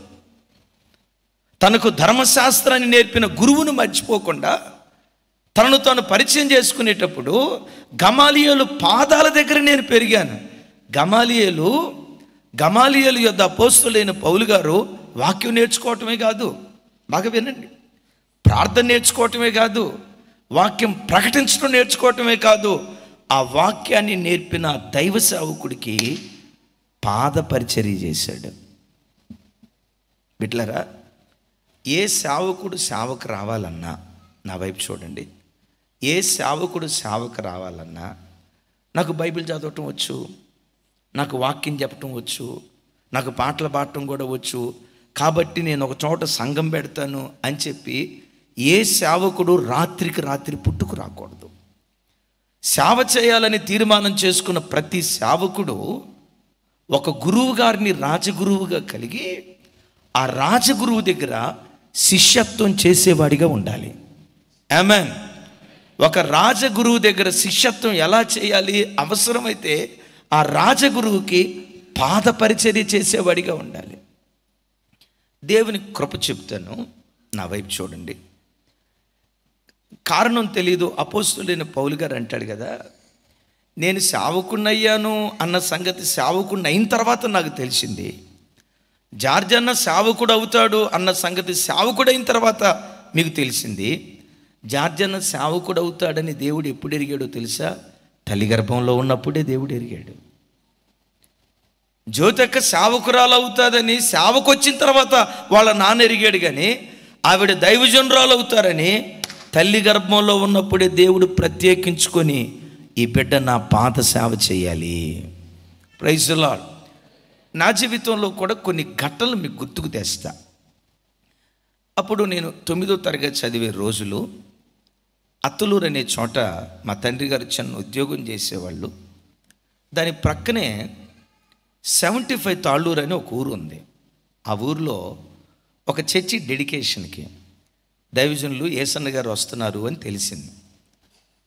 తనకు ధర్మశాస్త్రాన్ని నేర్పిన గురువును మర్చిపోకుండా తనను తాను పరిచయం చేసుకునేటప్పుడు గమాలియేలు పాదాల దగ్గర నేను పెరిగాను. గమాలియేలు యొద్ద అపోస్తులైన పౌలు గారు వాక్యం నేర్చుకోవటమే కాదు, బాగా వినండి, ప్రార్థన నేర్చుకోవటమే కాదు, వాక్యం ప్రకటించడం నేర్చుకోవటమే కాదు, ఆ వాక్యాన్ని నేర్పిన దైవ సేవకుడికి పాద పరిచర్య చేశాడు. బిడ్డలారా, ఏ సేవకుడు సేవకు రావాలన్నా, నా వైపు చూడండి, ఏ సేవకుడు సేవకు రావాలన్నా నాకు బైబిల్ చదవటం వచ్చు, నాకు వాక్యం చెప్పటం వచ్చు, నాకు పాటలు పాడటం కూడా వచ్చు, కాబట్టి నేను ఒక చోట సంఘం పెడతాను అని చెప్పి ఏ సేవకుడు రాత్రికి రాత్రి పుట్టుకు రాకూడదు. సేవ చేయాలని తీర్మానం చేసుకున్న ప్రతి సేవకుడు ఒక గురువు గారిని రాజగురువుగా కలిగి ఆ రాజగురువు దగ్గర శిష్యత్వం చేసేవాడిగా ఉండాలి. ఆమేన్. ఒక రాజగురువు దగ్గర శిష్యత్వం ఎలా చేయాలి? అవసరమైతే ఆ రాజగురువుకి పాద పరిచర్య చేసేవాడిగా ఉండాలి. దేవుని కృప చెప్తాను, నా వైపు చూడండి. కారణం తెలీదు. అపోస్తులైన పౌలు గారు అంటాడు కదా, నేను సేవకుణ్ణయ్యాను అన్న సంగతి సేవకుణ్ణి అయిన తర్వాత నాకు తెలిసింది. జార్జ్ అన్న సేవకుడు అవుతాడు అన్న సంగతి సేవకుడు అయిన తర్వాత మీకు తెలిసింది. జార్జ్ అన్న సేవకుడు అవుతాడని దేవుడు ఎప్పుడు ఎరిగాడో తెలుసా? తల్లి గర్భంలో ఉన్నప్పుడే దేవుడు ఎరిగాడు. జ్యోతక్క సేవకురాలు అవుతాదని సేవకు వచ్చిన తర్వాత వాళ్ళ నాన్న ఎరిగాడు, కానీ ఆవిడ దైవజనురాలు అవుతారని తల్లి గర్భంలో ఉన్నప్పుడే దేవుడు ప్రత్యేకించుకొని ఈ బిడ్డ నా పాత సేవ చేయాలి. Praise the Lord. నా జీవితంలో కూడా కొన్ని ఘట్టలు మీకు గుర్తుకు తెస్తా. అప్పుడు నేను 9వ తరగతి చదివే రోజులు అత్తలూరు అనే చోట మా తండ్రి గారు చిన్న ఉద్యోగం చేసేవాళ్ళు. దాని ప్రక్కనే 75 తాళ్ళూరు అని ఒక ఊరు ఉంది. ఆ ఊరిలో ఒక చర్చి డెడికేషన్కి దైవజనులు ఏసన్న గారు వస్తున్నారు అని తెలిసింది.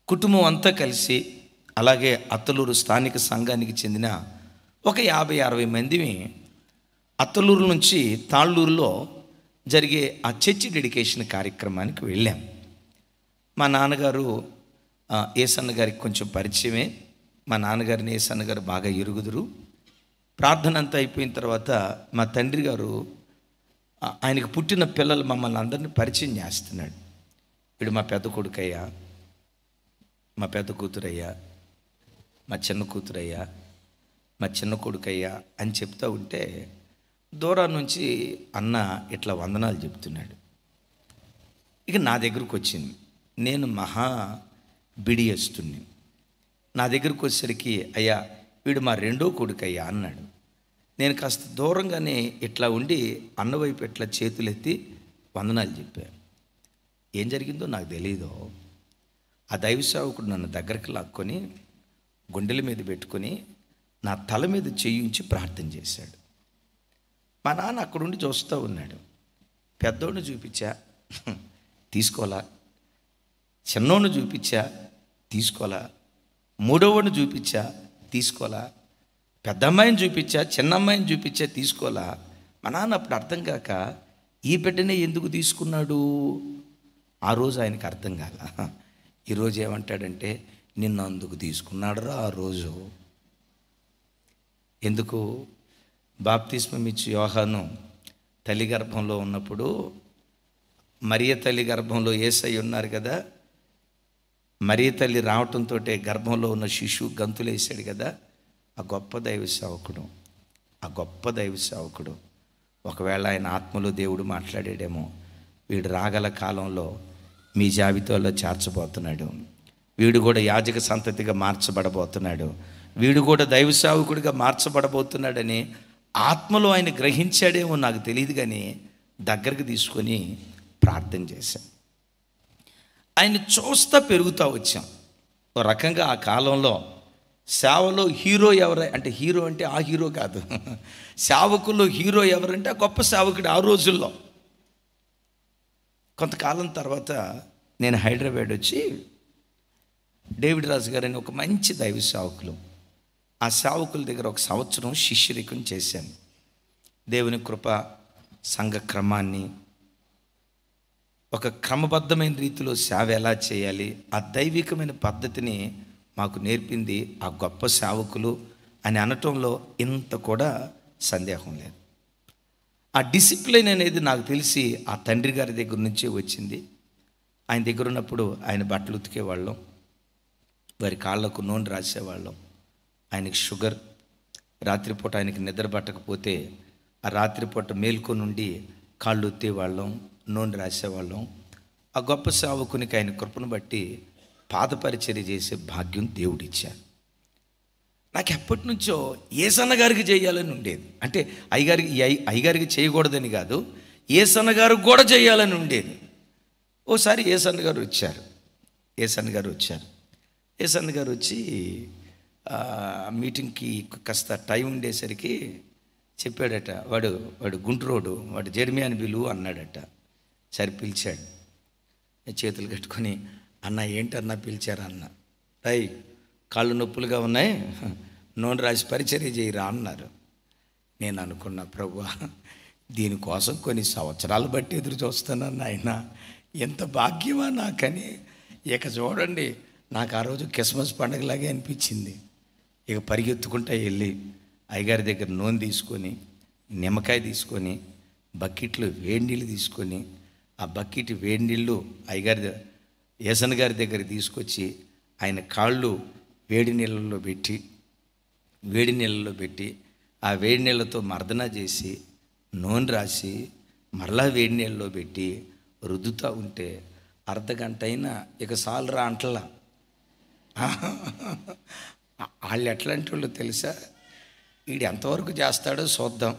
కుటుంబం అంతా కలిసి, అలాగే అత్తలూరు స్థానిక సంఘానికి చెందిన ఒక 50-60 మందిని అత్తలూరు నుంచి తాళ్ళూరులో జరిగే ఆ చర్చి డెడికేషన్ కార్యక్రమానికి వెళ్ళాం. మా నాన్నగారు ఏసన్న గారికి కొంచెం పరిచయమే. మా నాన్నగారిని ఏసన్న గారు బాగా ఎరుగుదురు. ప్రార్థన అంతా అయిపోయిన తర్వాత మా తండ్రి గారు ఆయనకు పుట్టిన పిల్లలు మమ్మల్ని అందరినీ పరిచయం చేస్తున్నాడు. వీడు మా పెద్ద కొడుకయ్యా, మా పెద్ద కూతురయ్యా, మా చిన్న కూతురయ్యా, మా చిన్న కొడుకయ్యా అని చెప్తూ ఉంటే దూరం నుంచి అన్న ఇట్లా వందనాలు చెప్తున్నాడు. ఇక నా దగ్గరకు వచ్చింది. నేను మహా బిడియస్తుని. నా దగ్గరకు వచ్చేసరికి అయ్యా వీడు మా రెండో కొడుకయ్యా అన్నాడు. నేను కాస్త దూరంగానే ఇట్లా ఉండి అన్నవైపు ఇట్లా చేతులెత్తి వందనాలు చెప్పాను. ఏం జరిగిందో నాకు తెలియదు. ఆ దైవ సేవకుడు నన్ను దగ్గరికి లాక్కొని గుండెల మీద పెట్టుకొని నా తల మీద చేయించి ప్రార్థన చేశాడు. మా నాన్న అక్కడుండి చూస్తూ ఉన్నాడు. పెద్దోడిని చూపించా, తీసుకోవాలా చిన్నోడిని చూపించా, తీసుకోలా. మూడోవాడిని చూపించా, తీసుకోలా. పెద్ద అమ్మాయిని చూపించా, చిన్న అమ్మాయిని చూపించా, తీసుకోలా. మా నాన్న అప్పుడు అర్థం కాక ఈ బిడ్డనే ఎందుకు తీసుకున్నాడు ఆ రోజు ఆయనకు అర్థం కాల. ఈరోజు ఏమంటాడంటే, నిన్ను అందుకు తీసుకున్నాడు రా ఆ రోజు. ఎందుకు? బాప్తిస్మం ఇచ్చి యోహాను తల్లి గర్భంలో ఉన్నప్పుడు, మరియ తల్లి గర్భంలో యేసయ్య ఉన్నారు కదా, మరియ తల్లి రావటంతో గర్భంలో ఉన్న శిశువు గంతులేసాడు కదా. ఆ గొప్ప దైవ సేవకుడు ఒకవేళ ఆయన ఆత్మలో దేవుడు మాట్లాడాడేమో, వీడు రాగల కాలంలో మీ జాబితాలో చేర్చబోతున్నాడు, వీడు కూడా యాజక సంతతిగా మార్చబడబోతున్నాడు, వీడు కూడా దైవ సేవకుడిగా మార్చబడబోతున్నాడని ఆత్మలో ఆయన గ్రహించాడేమో నాకు తెలియదు, కానీ దగ్గరికి తీసుకొని ప్రార్థన చేశాం. ఆయన చూస్తా పెరుగుతూ వచ్చాం. ఒక రకంగా ఆ కాలంలో సేవలో హీరో ఎవరు అంటే, హీరో అంటే ఆ హీరో కాదు, సేవకుల్లో హీరో ఎవరంటే ఆ గొప్ప సేవకుడు ఆ రోజుల్లో. కొంతకాలం తర్వాత నేను హైదరాబాద్ వచ్చి డేవిడ్ రాజు గారు అని ఒక మంచి దైవ సేవకులు, ఆ సేవకుల దగ్గర ఒక సంవత్సరం శిష్యరికం చేశాను. దేవుని కృప సంఘ క్రమాన్ని, ఒక క్రమబద్ధమైన రీతిలో సేవ ఎలా చేయాలి, ఆ దైవికమైన పద్ధతిని మాకు నేర్పింది ఆ గొప్ప సేవకులు అని అనటంలో ఇంత కూడా సందేహం లేదు. ఆ డిసిప్లిన్ అనేది నాకు తెలిసి ఆ తండ్రి గారి దగ్గర నుంచే వచ్చింది. ఆయన దగ్గర ఉన్నప్పుడు ఆయన బట్టలు ఉతికేవాళ్ళం, వారి కాళ్ళకు నూనె రాసేవాళ్ళం. ఆయనకి షుగర్, రాత్రిపూట ఆయనకి నిద్ర పట్టకపోతే ఆ రాత్రిపూట మేల్కొని నుండి కాళ్ళు ఉత్తేవాళ్ళం, నూనె రాసేవాళ్ళం. ఆ గొప్ప సేవకునికి ఆయన కృపను బట్టి పాదపరిచర్య చేసే భాగ్యం దేవుడిచ్చారు. నాకు ఎప్పటి నుంచో ఏసన్న గారికి చేయాలని ఉండేది. అంటే అయ్యగారికి చేయకూడదని కాదు, ఏసన్న గారికి కూడా చేయాలని ఉండేది. ఓసారి ఏసన్న గారు వచ్చారు. ఏసన్న గారు వచ్చి మీటింగ్కి కాస్త టైం ఉండేసరికి చెప్పాడట, వాడు గుంటూరోడు, వాడు జెర్మియాని బిలువు అన్నాడట. సరే పిలిచాడు. చేతులు కట్టుకొని, అన్న ఏంటన్నా పిలిచారన్న, రై కాళ్ళు నొప్పులుగా ఉన్నాయి, నూనె రాసి పరిచర్య చేయరా అన్నారు. నేను అనుకున్నా, ప్రభువా దీనికోసం కొన్ని సంవత్సరాలు బట్టి ఎదురు చూస్తానన్న ఆయన, ఎంత భాగ్యమా నాకని. ఇక చూడండి, నాకు ఆ రోజు క్రిస్మస్ పండుగలాగే అనిపించింది. ఇక పరిగెత్తుకుంటా వెళ్ళి అయ్యగారి దగ్గర నూనె తీసుకొని, నిమ్మకాయ తీసుకొని, బకెట్లు వేడి నీళ్ళు తీసుకొని, ఆ బకెట్ వేడి నీళ్ళు ఏసన్న గారి దగ్గర తీసుకొచ్చి ఆయన కాళ్ళు వేడి నీళ్ళలో పెట్టి ఆ వేడి నీళ్ళతో మర్దన చేసి నూనె రాసి మరలా వేడి నీళ్ళలో పెట్టి రుద్దుతూ ఉంటే అర్ధగంట అయినా ఇక సాలురా అంటలా. వాళ్ళు ఎట్లాంటి వాళ్ళు తెలుసా, వీడు ఎంతవరకు చేస్తాడో చూద్దాం.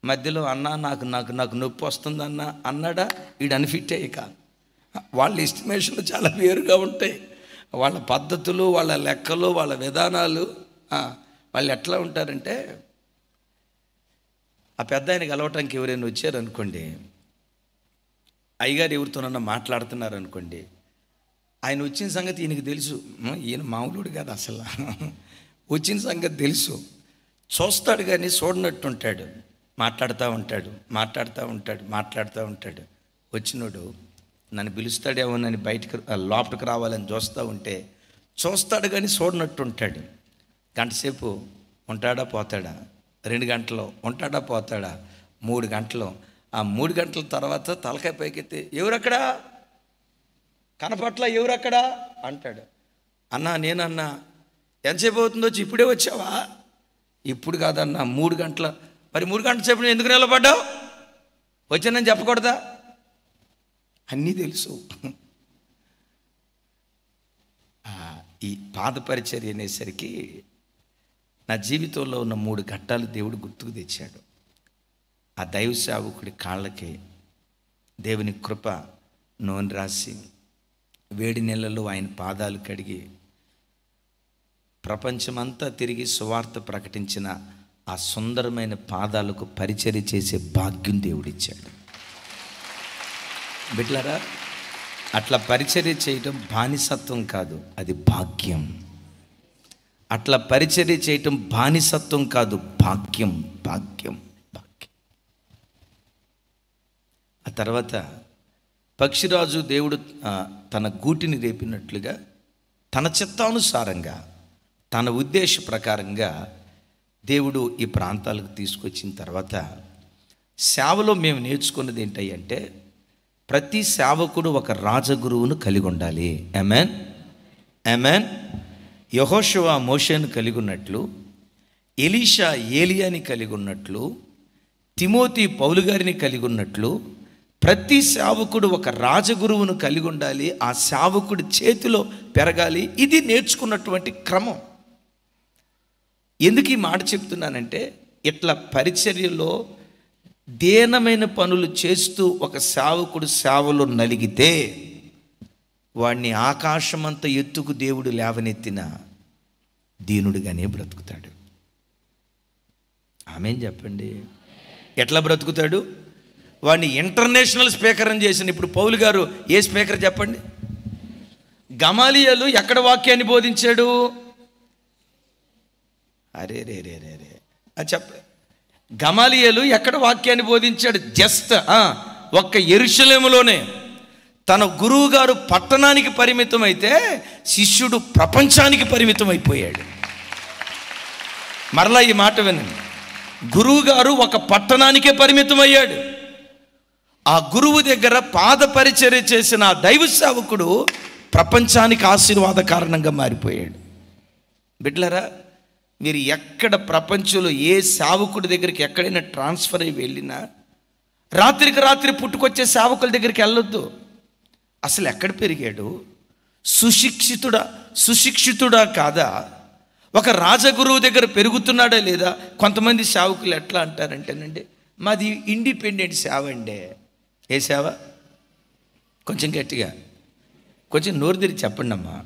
మధ్యలో అన్నా నాకు నొప్పి వస్తుందన్నా అన్నాడా, వీడు అన్ఫిట్ అయ్యాక. వాళ్ళ ఎస్టిమేషన్లు చాలా వేరుగా ఉంటాయి, వాళ్ళ పద్ధతులు, వాళ్ళ లెక్కలు, వాళ్ళ విధానాలు. వాళ్ళు ఎట్లా ఉంటారంటే, ఆ పెద్ద ఆయనకి కలవటానికి ఎవరైనా వచ్చారనుకోండి, అయ్యగారు ఎవరితోనన్నా మాట్లాడుతున్నారనుకోండి, ఆయన వచ్చిన సంగతి ఈయనకి తెలుసు. ఈయన మామూలుడు కాదు అసలు, వచ్చిన సంగతి తెలుసు. చూస్తాడు కానీ చూడనట్టుంటాడు, మాట్లాడుతూ ఉంటాడు. వచ్చినోడు నన్ను పిలుస్తాడేమోనని లోపలికి రావాలని చూస్తూ ఉంటే చూస్తాడు కానీ చూడనట్టుంటాడు. గంటసేపు ఉంటాడా పోతాడా, 2 గంటలు ఉంటాడా పోతాడా, 3 గంటలు. ఆ 3 గంటల తర్వాత తలకాయ పైకెత్తి, ఎవరక్కడా కనపట్ల, ఎవరక్కడా అంటాడు. అన్నా నేనన్నా, ఎంతసేపు అవుతుందో వచ్చి, ఇప్పుడే వచ్చావా? ఇప్పుడు కాదన్నా 3 గంటల. మరి 3 గంటల సేపు నువ్వు ఎందుకు నిలబడ్డావు? వచ్చానని చెప్పకూడదా? అన్నీ తెలుసు. ఈ పాదపరిచర్య అనేసరికి నా జీవితంలో ఉన్న 3 ఘట్టాలు దేవుడు గుర్తుకు తెచ్చాడు. ఆ దైవ సేవకుడి కాళ్ళకి దేవుని కృప నూనె రాసి వేడి నీళ్ళలో ఆయన పాదాలు కడిగి ప్రపంచమంతా తిరిగి సువార్త ప్రకటించిన ఆ సుందరమైన పాదాలకు పరిచర్య చేసే భాగ్యం దేవుడిచ్చాడు. బిడ్డలారా, అట్లా పరిచర్య చేయటం బానిసత్వం కాదు, అది భాగ్యం. అట్లా పరిచర్య చేయటం బానిసత్వం కాదు, భాగ్యం భాగ్యం భాగ్యం. ఆ తర్వాత పక్షిరాజు దేవుడు తన గూటిని రేపినట్లుగా తన చిత్తానుసారంగా తన ఉద్దేశ ప్రకారంగా దేవుడు ఈ ప్రాంతాలకు తీసుకొచ్చిన తర్వాత సేవలో మేము నేర్చుకున్నది ఏంటంటే ప్రతి సేవకుడు ఒక రాజగురువును కలిగి ఉండాలి. ఆమేన్ ఆమేన్. యెహోషువ మోషేను కలిగి ఉన్నట్లు, ఎలీషా ఏలియాని కలిగి ఉన్నట్లు, తిమోతి పౌలు గారిని కలిగి ఉన్నట్లు ప్రతి సేవకుడు ఒక రాజగురువును కలిగి ఉండాలి. ఆ సేవకుడి చేతిలో పెరగాలి. ఇది నేర్చుకున్నటువంటి క్రమం. ఎందుకు ఈ మాట చెప్తున్నానంటే ఇట్లా పరిచర్యలో దీనమైన పనులు చేస్తూ ఒక సేవకుడు సేవలో నలిగితే వాడిని ఆకాశమంత ఎత్తుకు దేవుడు లేవనెత్తిన దీనుడిగానే బ్రతుకుతాడు. ఆమేన్ చెప్పండి. ఎట్లా బ్రతుకుతాడు? వాడిని ఇంటర్నేషనల్ స్పీకర్ అని చేసిన ఇప్పుడు పౌలు గారు ఏ స్పీకర్ చెప్పండి? గమాలియలు ఎక్కడ వాక్యాన్ని బోధించాడు? అరే రే రే రే రే చెప్ప గమాలియలు ఎక్కడ వాక్యాన్ని బోధించాడు? జస్ట్ ఒక్క యెరూషలేములోనే. తన గురువు గారు పట్టణానికి పరిమితం అయితే శిష్యుడు ప్రపంచానికి పరిమితం అయిపోయాడు. మరలా ఈ మాట వినండి. గురువు గారు ఒక పట్టణానికే పరిమితం అయ్యాడు. ఆ గురువు దగ్గర పాద పరిచర్య చేసిన ఆ దైవ సేవకుడు ప్రపంచానికి ఆశీర్వాద కారణంగా మారిపోయాడు. బిడ్డలారా, మీరు ఎక్కడ ప్రపంచంలో ఏ సేవకుడి దగ్గరికి ఎక్కడైనా ట్రాన్స్ఫర్ అయ్యి వెళ్ళినా రాత్రికి రాత్రి పుట్టుకొచ్చే సేవకుల దగ్గరికి వెళ్ళొద్దు. అసలు ఎక్కడ పెరిగాడు? సుశిక్షితుడా కాదా? ఒక రాజగురువు దగ్గర పెరుగుతున్నాడా లేదా? కొంతమంది సేవకులు ఎట్లా అంటారంటేనండి, మాది ఇండిపెండెంట్ సేవ అండి. ఏ సేవ? కొంచెం గట్టిగా, కొంచెం నోరు తెరిచి చెప్పండి అమ్మా.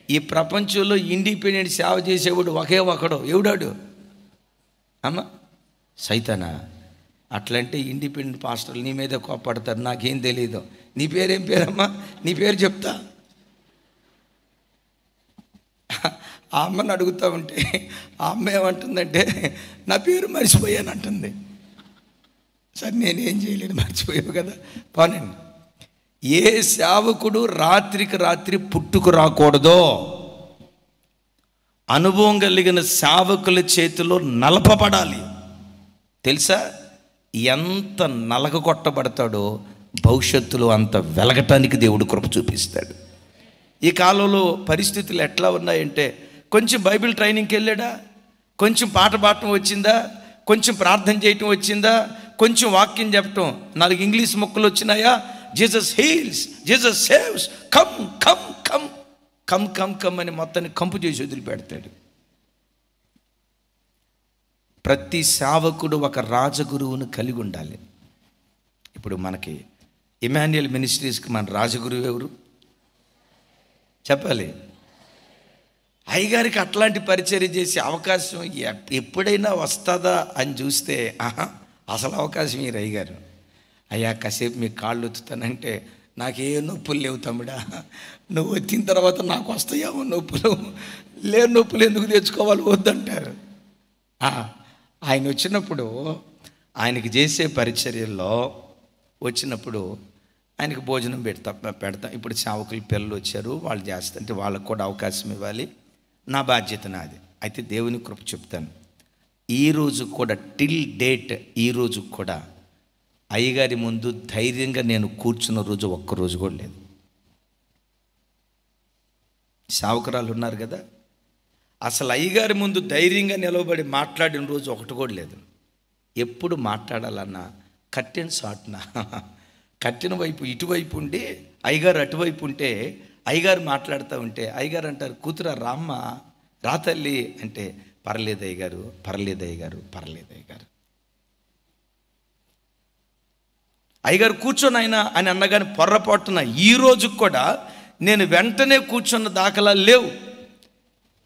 ఈ ప్రపంచంలో ఇండిపెండెంట్ సేవ చేసేవాడు ఒకే ఒకడు. ఎవడాడు అమ్మ? సైతానా? అట్లంటే ఇండిపెండెంట్ పాస్టర్లు నీ మీద కోప్పడతారు. నాకేం తెలియదు. నీ పేరేం పేరమ్మా? నీ పేరు చెప్తా. ఆ అమ్మని అడుగుతూ ఉంటే ఆ అమ్మ ఏమంటుందంటే నా పేరు మర్చిపోయాను అంటుంది. సరే నేనేం చేయలేను, మర్చిపోయావు కదా పోనండి. ఏ సేవకుడు రాత్రికి రాత్రి పుట్టుకు రాకూడదో అనుభవం కలిగిన సేవకుల చేతిలో నలపబడాలి. తెలుసా? ఎంత నలగొట్టబడతాడో భవిష్యత్తులో అంత వెలగటానికి దేవుడు కృప చూపిస్తాడు. ఈ కాలంలో పరిస్థితులు ఎట్లా ఉన్నాయంటే కొంచెం బైబిల్ ట్రైనింగ్కి వెళ్ళాడా, కొంచెం పాట పాడటం వచ్చిందా, కొంచెం ప్రార్థన చేయటం వచ్చిందా, కొంచెం వాక్యం చెప్పటం, 4 ఇంగ్లీష్ ముక్కలు వచ్చినాయా, Jesus heels, Jesus saves, come come come come come come అని మొత్తాన్ని కంపు చేసి వదిలిపెడతాడు. ప్రతి సేవకుడు ఒక రాజగురువును కలిగి ఉండాలి. ఇప్పుడు మనకి ఇమాన్యుయల్ మినిస్ట్రీస్కి మన రాజగురువు ఎవరు చెప్పాలి? అయ్యగారికి అట్లాంటి పరిచర్య చేసే అవకాశం ఎప్పుడైనా వస్తుందా అని చూస్తే అసలు అవకాశం ఈ అయ్యగారు. అయ్యా కాసేపు మీ కాళ్ళు ఒత్తుతానంటే నాకే నొప్పులు లేవు తమ్ముడా, నువ్వు వచ్చిన తర్వాత నాకు వస్తాయేమో నొప్పులు, లేని నొప్పులు ఎందుకు తెచ్చుకోవాలి, వద్దంటారు. ఆయన వచ్చినప్పుడు ఆయనకి చేసే పరిచర్యల్లో వచ్చినప్పుడు ఆయనకు భోజనం పెడతాం. ఇప్పుడు సేవకులు పిల్లలు వచ్చారు, వాళ్ళు చేస్తుంటే వాళ్ళకు కూడా అవకాశం ఇవ్వాలి. నా బాధ్యత నాది. అయితే దేవుని కృప చెప్తాను, ఈరోజు కూడా టిల్ డేట్ ఈరోజు కూడా అయ్యగారి ముందు ధైర్యంగా నేను కూర్చున్న రోజు ఒక్కరోజు కూడా లేదు. సేవకురాలు ఉన్నారు కదా, అసలు అయ్యగారి ముందు ధైర్యంగా నిలవబడి మాట్లాడిన రోజు ఒకటి కూడా లేదు. ఎప్పుడు మాట్లాడాలన్నా కట్టిన షాట్న, కట్టిన వైపు ఇటువైపు ఉండి అయ్యగారు అటువైపు ఉంటే అయ్యగారు మాట్లాడుతూ ఉంటే అయ్యగారు అంటారు, కూతురా రామ్మ రా తల్లి అంటే, పర్లేదు అయ్యగారు, పర్లేదు అయ్యగారు, పర్లేదు అయ్యగారు. అయ్యగారు కూర్చొని ఆయన అని అన్నగాని పొర్రపాటున ఈ రోజుకి కూడా నేను వెంటనే కూర్చున్న దాఖలాలు లేవు.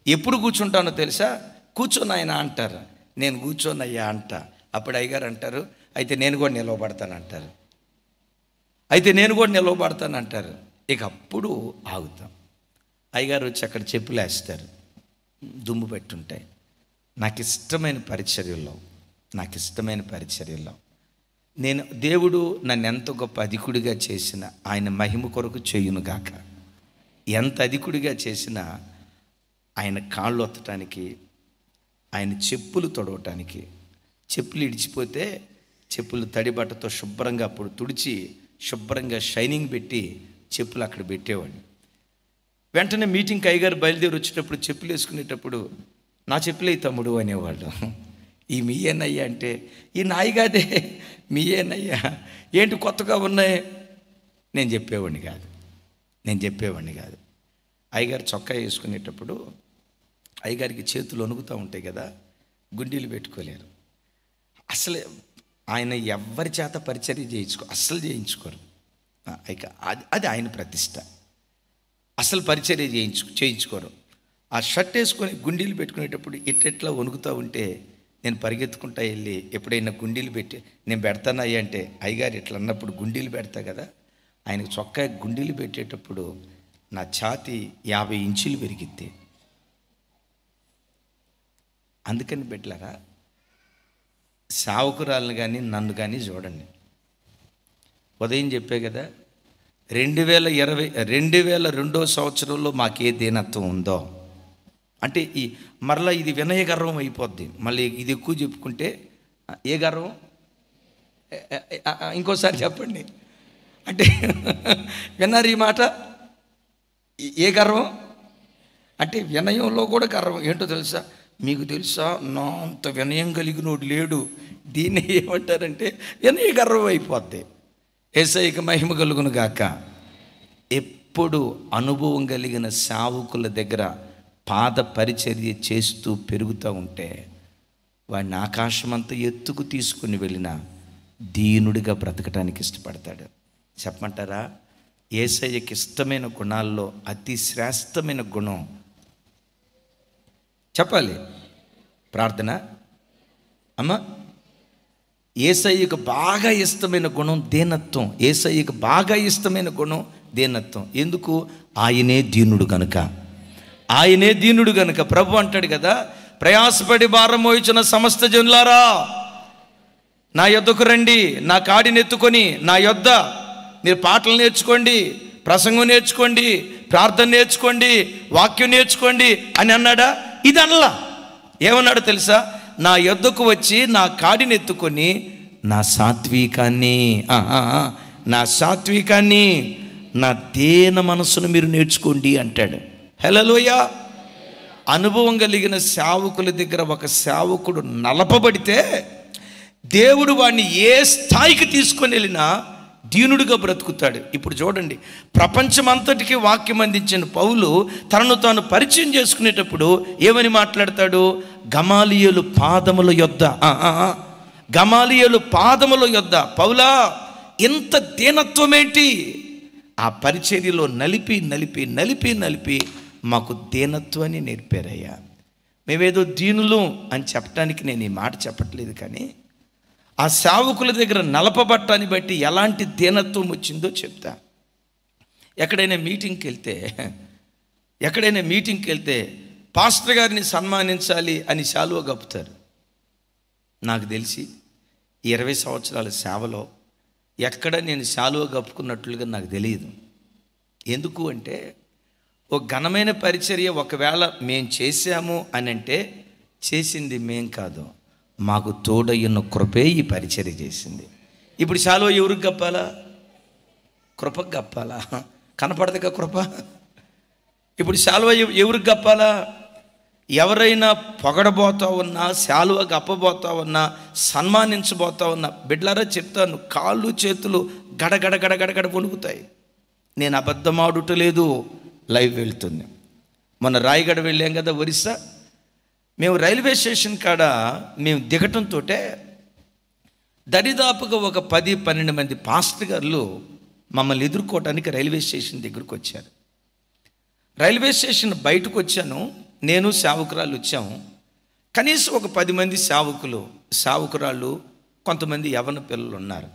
ఎప్పుడు కూర్చుంటానో తెలుసా? కూర్చొని ఆయన అంటారు, నేను కూర్చొని అయ్యా అంట. అప్పుడు అయ్యగారు అంటారు, అయితే నేను కూడా నిలవబడతానంటారు. అయితే నేను కూడా నిలవబడతానంటారు. ఇక అప్పుడు ఆగుతాం. అయ్యగారు వచ్చి అక్కడ చెప్పులు వేస్తారు, దుమ్ము పెట్టుంటాయి. నాకు ఇష్టమైన పరిచర్యల్లో నేను దేవుడు నన్ను ఎంత గొప్ప అధికుడిగా చేసిన ఆయన మహిమ కొరకు చేయునుగాక. ఎంత అధికుడిగా చేసినా ఆయన కాళ్ళు ఒత్తటానికి, ఆయన చెప్పులు తొడవటానికి, చెప్పులు ఇడిచిపోతే చెప్పులు తడి బట్టతో శుభ్రంగా అప్పుడు తుడిచి శుభ్రంగా షైనింగ్ పెట్టి చెప్పులు అక్కడ పెట్టేవాడిని. వెంటనే మీటింగ్కి అయ్యగారు బయలుదేరి వచ్చేటప్పుడు చెప్పులు వేసుకునేటప్పుడు నా చెప్పులే తమ్ముడు అనేవాళ్ళు. ఈ మీయేనయ్యా అంటే ఈ నాయిగాదే మీయేనయ్యా, ఏంటి కొత్తగా ఉన్నాయి? నేను చెప్పేవాడిని కాదు. అయ్యగారు చొక్కా వేసుకునేటప్పుడు అయ్యగారికి చేతులు వణుకుతూ ఉంటాయి కదా, గుండీలు పెట్టుకోలేరు. అసలు ఆయన ఎవరి చేత పరిచర్య చేయించుకోరు. ఇక అది ఆయన ప్రతిష్ట. అసలు పరిచర్య చేయించుకోరు. ఆ షర్ట్ వేసుకొని గుండీలు పెట్టుకునేటప్పుడు ఇట్లా వణుకుతూ ఉంటే నేను పరిగెత్తుకుంటా వెళ్ళి ఎప్పుడైనా గుండీలు పెట్టి నేను పెడతానయ్యా అంటే అయ్యగారు ఇట్లా అన్నప్పుడు గుండీలు పెడతా కదా, ఆయనకు చొక్కా గుండీలు పెట్టేటప్పుడు నా ఛాతీ 50 ఇంచులు పెరిగిద్ది. అందుకని బిడ్డలారా, సావుకురాలను కానీ నన్ను కానీ చూడండి. ఉదయం చెప్పే కదా, 2022 సంవత్సరంలో మాకే దీనత్వం ఉందో అంటే మరలా ఇది వినయ గర్వం అయిపోద్ది. మళ్ళీ ఇది ఎక్కువ చెప్పుకుంటే ఏ గర్వం? ఇంకోసారి చెప్పండి. అంటే విన్నారు ఈ మాట? ఏ గర్వం అంటే వినయంలో కూడా గర్వం. ఏంటో తెలుసా? మీకు తెలుసా, నా అంత వినయం కలిగినోడు లేడు. దీన్ని ఏమంటారంటే వినయ గర్వం అయిపోద్ది. యేసయ్యకి మహిమ కలుగును గాక. ఎప్పుడు అనుభవం కలిగిన సేవకుల దగ్గర పాద పరిచర్య చేస్తూ పెరుగుతూ ఉంటే వాడిని ఆకాశమంతా ఎత్తుకు తీసుకుని వెళ్ళిన దీనుడిగా బ్రతకటానికి ఇష్టపడతాడు. చెప్పమంటారా? యేసయ్యకి ఇష్టమైన గుణాల్లో అతి శ్రేష్టమైన గుణం చెప్పాలి, ప్రార్థన. అమ్మ, యేసయ్యకు బాగా ఇష్టమైన గుణం దీనత్వం. యేసయ్యకు బాగా ఇష్టమైన గుణం దీనత్వం. ఎందుకు? ఆయనే దీనుడు గనుక. ప్రభు అంటాడు కదా, ప్రయాసపడి భారం మోయించిన సమస్త జనులారా నా యొద్దకు రండి, నా కాడిని ఎత్తుకొని నా యొద్ద మీరు పాటలు నేర్చుకోండి, ప్రసంగం నేర్చుకోండి, ప్రార్థన నేర్చుకోండి, వాక్యం నేర్చుకోండి అని అన్నాడా? ఇది అనలా. ఏమన్నాడు తెలుసా? నా యొద్దకు వచ్చి నా కాడిని ఎత్తుకొని నా సాత్వికాన్ని నా దేన మనస్సును మీరు నేర్చుకోండి అంటాడు. హల్లెలూయా. అనుభవం కలిగిన సేవకుల దగ్గర ఒక సేవకుడు నలపబడితే దేవుడు వాడిని ఏ స్థాయికి తీసుకొని వెళ్ళినా దీనుడిగా బ్రతుకుతాడు. ఇప్పుడు చూడండి, ప్రపంచమంతటికి వాక్యం అందించిన పౌలు తనను తాను పరిచయం చేసుకునేటప్పుడు ఏమని మాట్లాడతాడు? గమాలియేలు పాదముల యొద్ద పౌలా ఎంత దీనత్వమేంటి? ఆ పరిచర్యలో నలిపి మాకు దీనత్వాన్ని నేర్పారయ్యా. మేమేదో దీనులు అని చెప్పడానికి నేను ఈ మాట చెప్పట్లేదు, కానీ ఆ సేవకుల దగ్గర నలపబట్టాన్ని బట్టి ఎలాంటి దీనత్వం వచ్చిందో చెప్తా. ఎక్కడైనా మీటింగ్కి వెళ్తే పాస్టర్ గారిని సన్మానించాలి అని శాలువ కప్పుతారు. నాకు తెలిసి 20 సంవత్సరాల సేవలో ఎక్కడ నేను శాలువ కప్పుకున్నట్లుగా నాకు తెలియదు. ఎందుకు అంటే, ఓ ఘనమైన పరిచర్య ఒకవేళ మేం చేశాము అని అంటే చేసింది మేం కాదు, మాకు తోడయ్యున్న కృపే ఈ పరిచర్య చేసింది. ఇప్పుడు శాలువ ఎవరికి కప్పాలా? కృపకు కప్పాలా? కనపడదుగా కృప. ఇప్పుడు శాలువ ఎవరికి కప్పాలా? ఎవరైనా పొగడబోతా ఉన్నా, శాలువ కప్పబోతా ఉన్నా, సన్మానించబోతా ఉన్నా, బిడ్డలారా చెప్తాను, కాళ్ళు చేతులు గడగడ వణుకుతాయి. నేను అబద్ధమాడుటలేదు, లైవ్ వెళ్తుంది. మొన్న రాయగడ వెళ్ళాం కదా, ఒరిస్సా. మేము రైల్వే స్టేషన్ కాడ మేము దిగటంతో దరిదాపుగా ఒక 10-12 మంది పాస్టర్ గారులు మమ్మల్ని ఎదుర్కోవటానికి రైల్వే స్టేషన్ దగ్గరకు వచ్చారు. రైల్వే స్టేషన్ బయటకు వచ్చాను, నేను సేవకురాళ్ళు వచ్చాము. కనీసం ఒక 10 మంది సేవకురాళ్ళు, కొంతమంది యవ్వన పిల్లలు ఉన్నారు.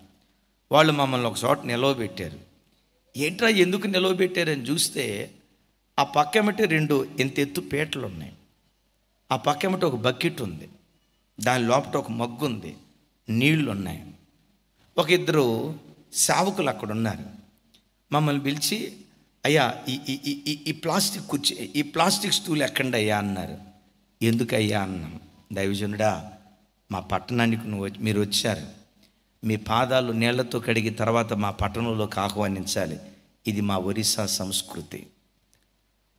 వాళ్ళు మమ్మల్ని ఒక చోట నిలవబెట్టారు. ఏంట్రా ఎందుకు నిలవబెట్టారని చూస్తే ఆ పక్కమటి 2 ఇంత ఎత్తు పీటలు ఉన్నాయి, ఆ పక్కమటి ఒక బకెట్ ఉంది, దాని లోపల ఒక మగ్గు ఉంది, నీళ్లు ఉన్నాయి. ఒక 2 సేవకులు అక్కడ ఉన్నారు. మమ్మల్ని పిలిచి, అయ్యా ఈ ప్లాస్టిక్ కుర్చీ, ఈ ప్లాస్టిక్ స్టూల్ ఎక్కండి అయ్యా అన్నారు. ఎందుకయ్యా అన్నాం. దైవజనుడా, మా పట్టణానికి మీరు వచ్చారు, మీ పాదాలు నీళ్లతో కడిగి తర్వాత మా పట్టణంలోకి ఆహ్వానించాలి. ఇది మా ఒరిస్సా సంస్కృతి.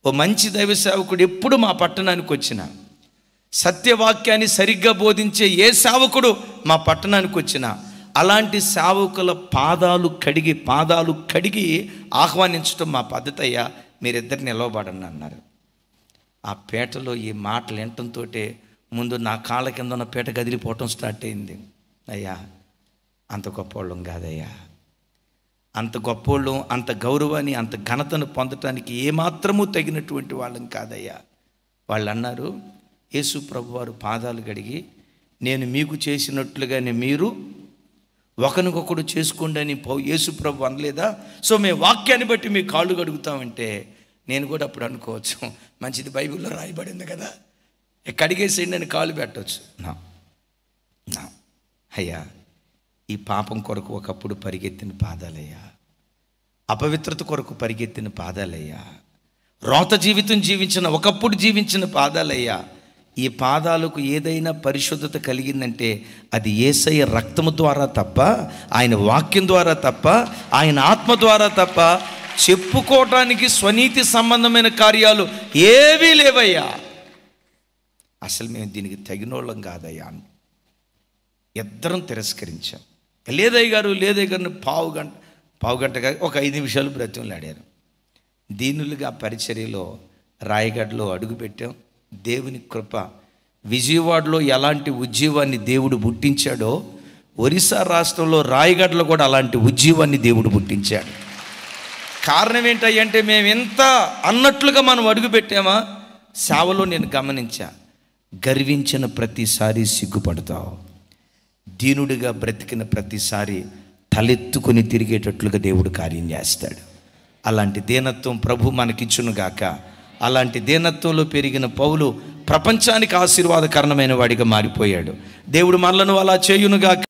ఓ మంచి దైవ సేవకుడు ఎప్పుడు మా పట్టణానికి వచ్చిన, సత్యవాక్యాన్ని సరిగ్గా బోధించే ఏ సేవకుడు మా పట్టణానికి వచ్చినా అలాంటి సేవకుల పాదాలు కడిగి ఆహ్వానించడం మా పద్ధతి అయ్యా, మీరిద్దరు నిలవబడండి అన్నారు. ఆ పేటలో ఈ మాటలు వినటంతో ముందు నా కాళ్ళ కింద ఉన్న పేట కదిలిపోవటం స్టార్ట్ అయింది. అయ్యా, అంత గొప్పవాళ్ళం కాదయ్యా, అంత గొప్పోళ్ళం, అంత గౌరవాన్ని, అంత ఘనతను పొందటానికి ఏమాత్రమూ తగినటువంటి వాళ్ళం కాదయ్యా. వాళ్ళు అన్నారు, యేసు ప్రభు వారు పాదాలు కడిగి నేను మీకు చేసినట్లుగానే మీరు ఒకరికొకడు చేసుకోండి అని యేసు ప్రభు అనలేదా? సో మేము వాక్యాన్ని బట్టి మీ కాళ్ళు కడుగుతామంటే నేను కూడా అప్పుడు అనుకోవచ్చు, మంచిది బైబిల్లో రాయబడింది కదా, కడిగేసేయండి అని కాళ్ళు పెట్టవచ్చు. నా అయ్యా, ఈ పాపం కొరకు ఒకప్పుడు పరిగెత్తిన పాదాలయ్యా, అపవిత్రత కొరకు పరిగెత్తిన పాదాలయ్యా, రోత జీవితం జీవించిన ఒకప్పుడు జీవించిన పాదాలయ్యా. ఈ పాదాలకు ఏదైనా పరిశుద్ధత కలిగిందంటే అది యేసయ్య రక్తము ద్వారా తప్ప, ఆయన వాక్యం ద్వారా తప్ప, ఆయన ఆత్మ ద్వారా తప్ప చెప్పుకోవటానికి స్వనీతి సంబంధమైన కార్యాలు ఏవీ లేవయ్యా. అసలు మేము దీనికి తగినోళ్ళం కాదయ్యా. ఇద్దరం తిరస్కరించాం. లేదయ్య గారిని పావు గంటగా ఒక 5 నిమిషాలు బ్రతిమలాడారు. దీనులుగా పరిచర్యలో రాయగఢలో అడుగుపెట్టాం. దేవుని కృప, విజయవాడలో ఎలాంటి ఉద్యమాన్ని దేవుడు పుట్టించాడో ఒరిస్సా రాష్ట్రంలో రాయగఢలో కూడా అలాంటి ఉద్యమాన్ని దేవుడు పుట్టించాడు. కారణం ఏంటంటే మేము ఎంత అన్నట్లుగా మనం అడుగుపెట్టామా. సేవలో నేను గమనించా, గర్వించిన ప్రతిసారి సిగ్గుపడతావు, దీనుడిగా బ్రతికిన ప్రతిసారి తలెత్తుకొని తిరిగేటట్లుగా దేవుడు కార్యం చేస్తాడు. అలాంటి దీనత్వం ప్రభు మనకిచ్చునుగాక. అలాంటి దీనత్వంలో పెరిగిన పౌలు ప్రపంచానికి ఆశీర్వాదకరమైన వాడిగా మారిపోయాడు. దేవుడు మనలను అలా చేయునుగాక.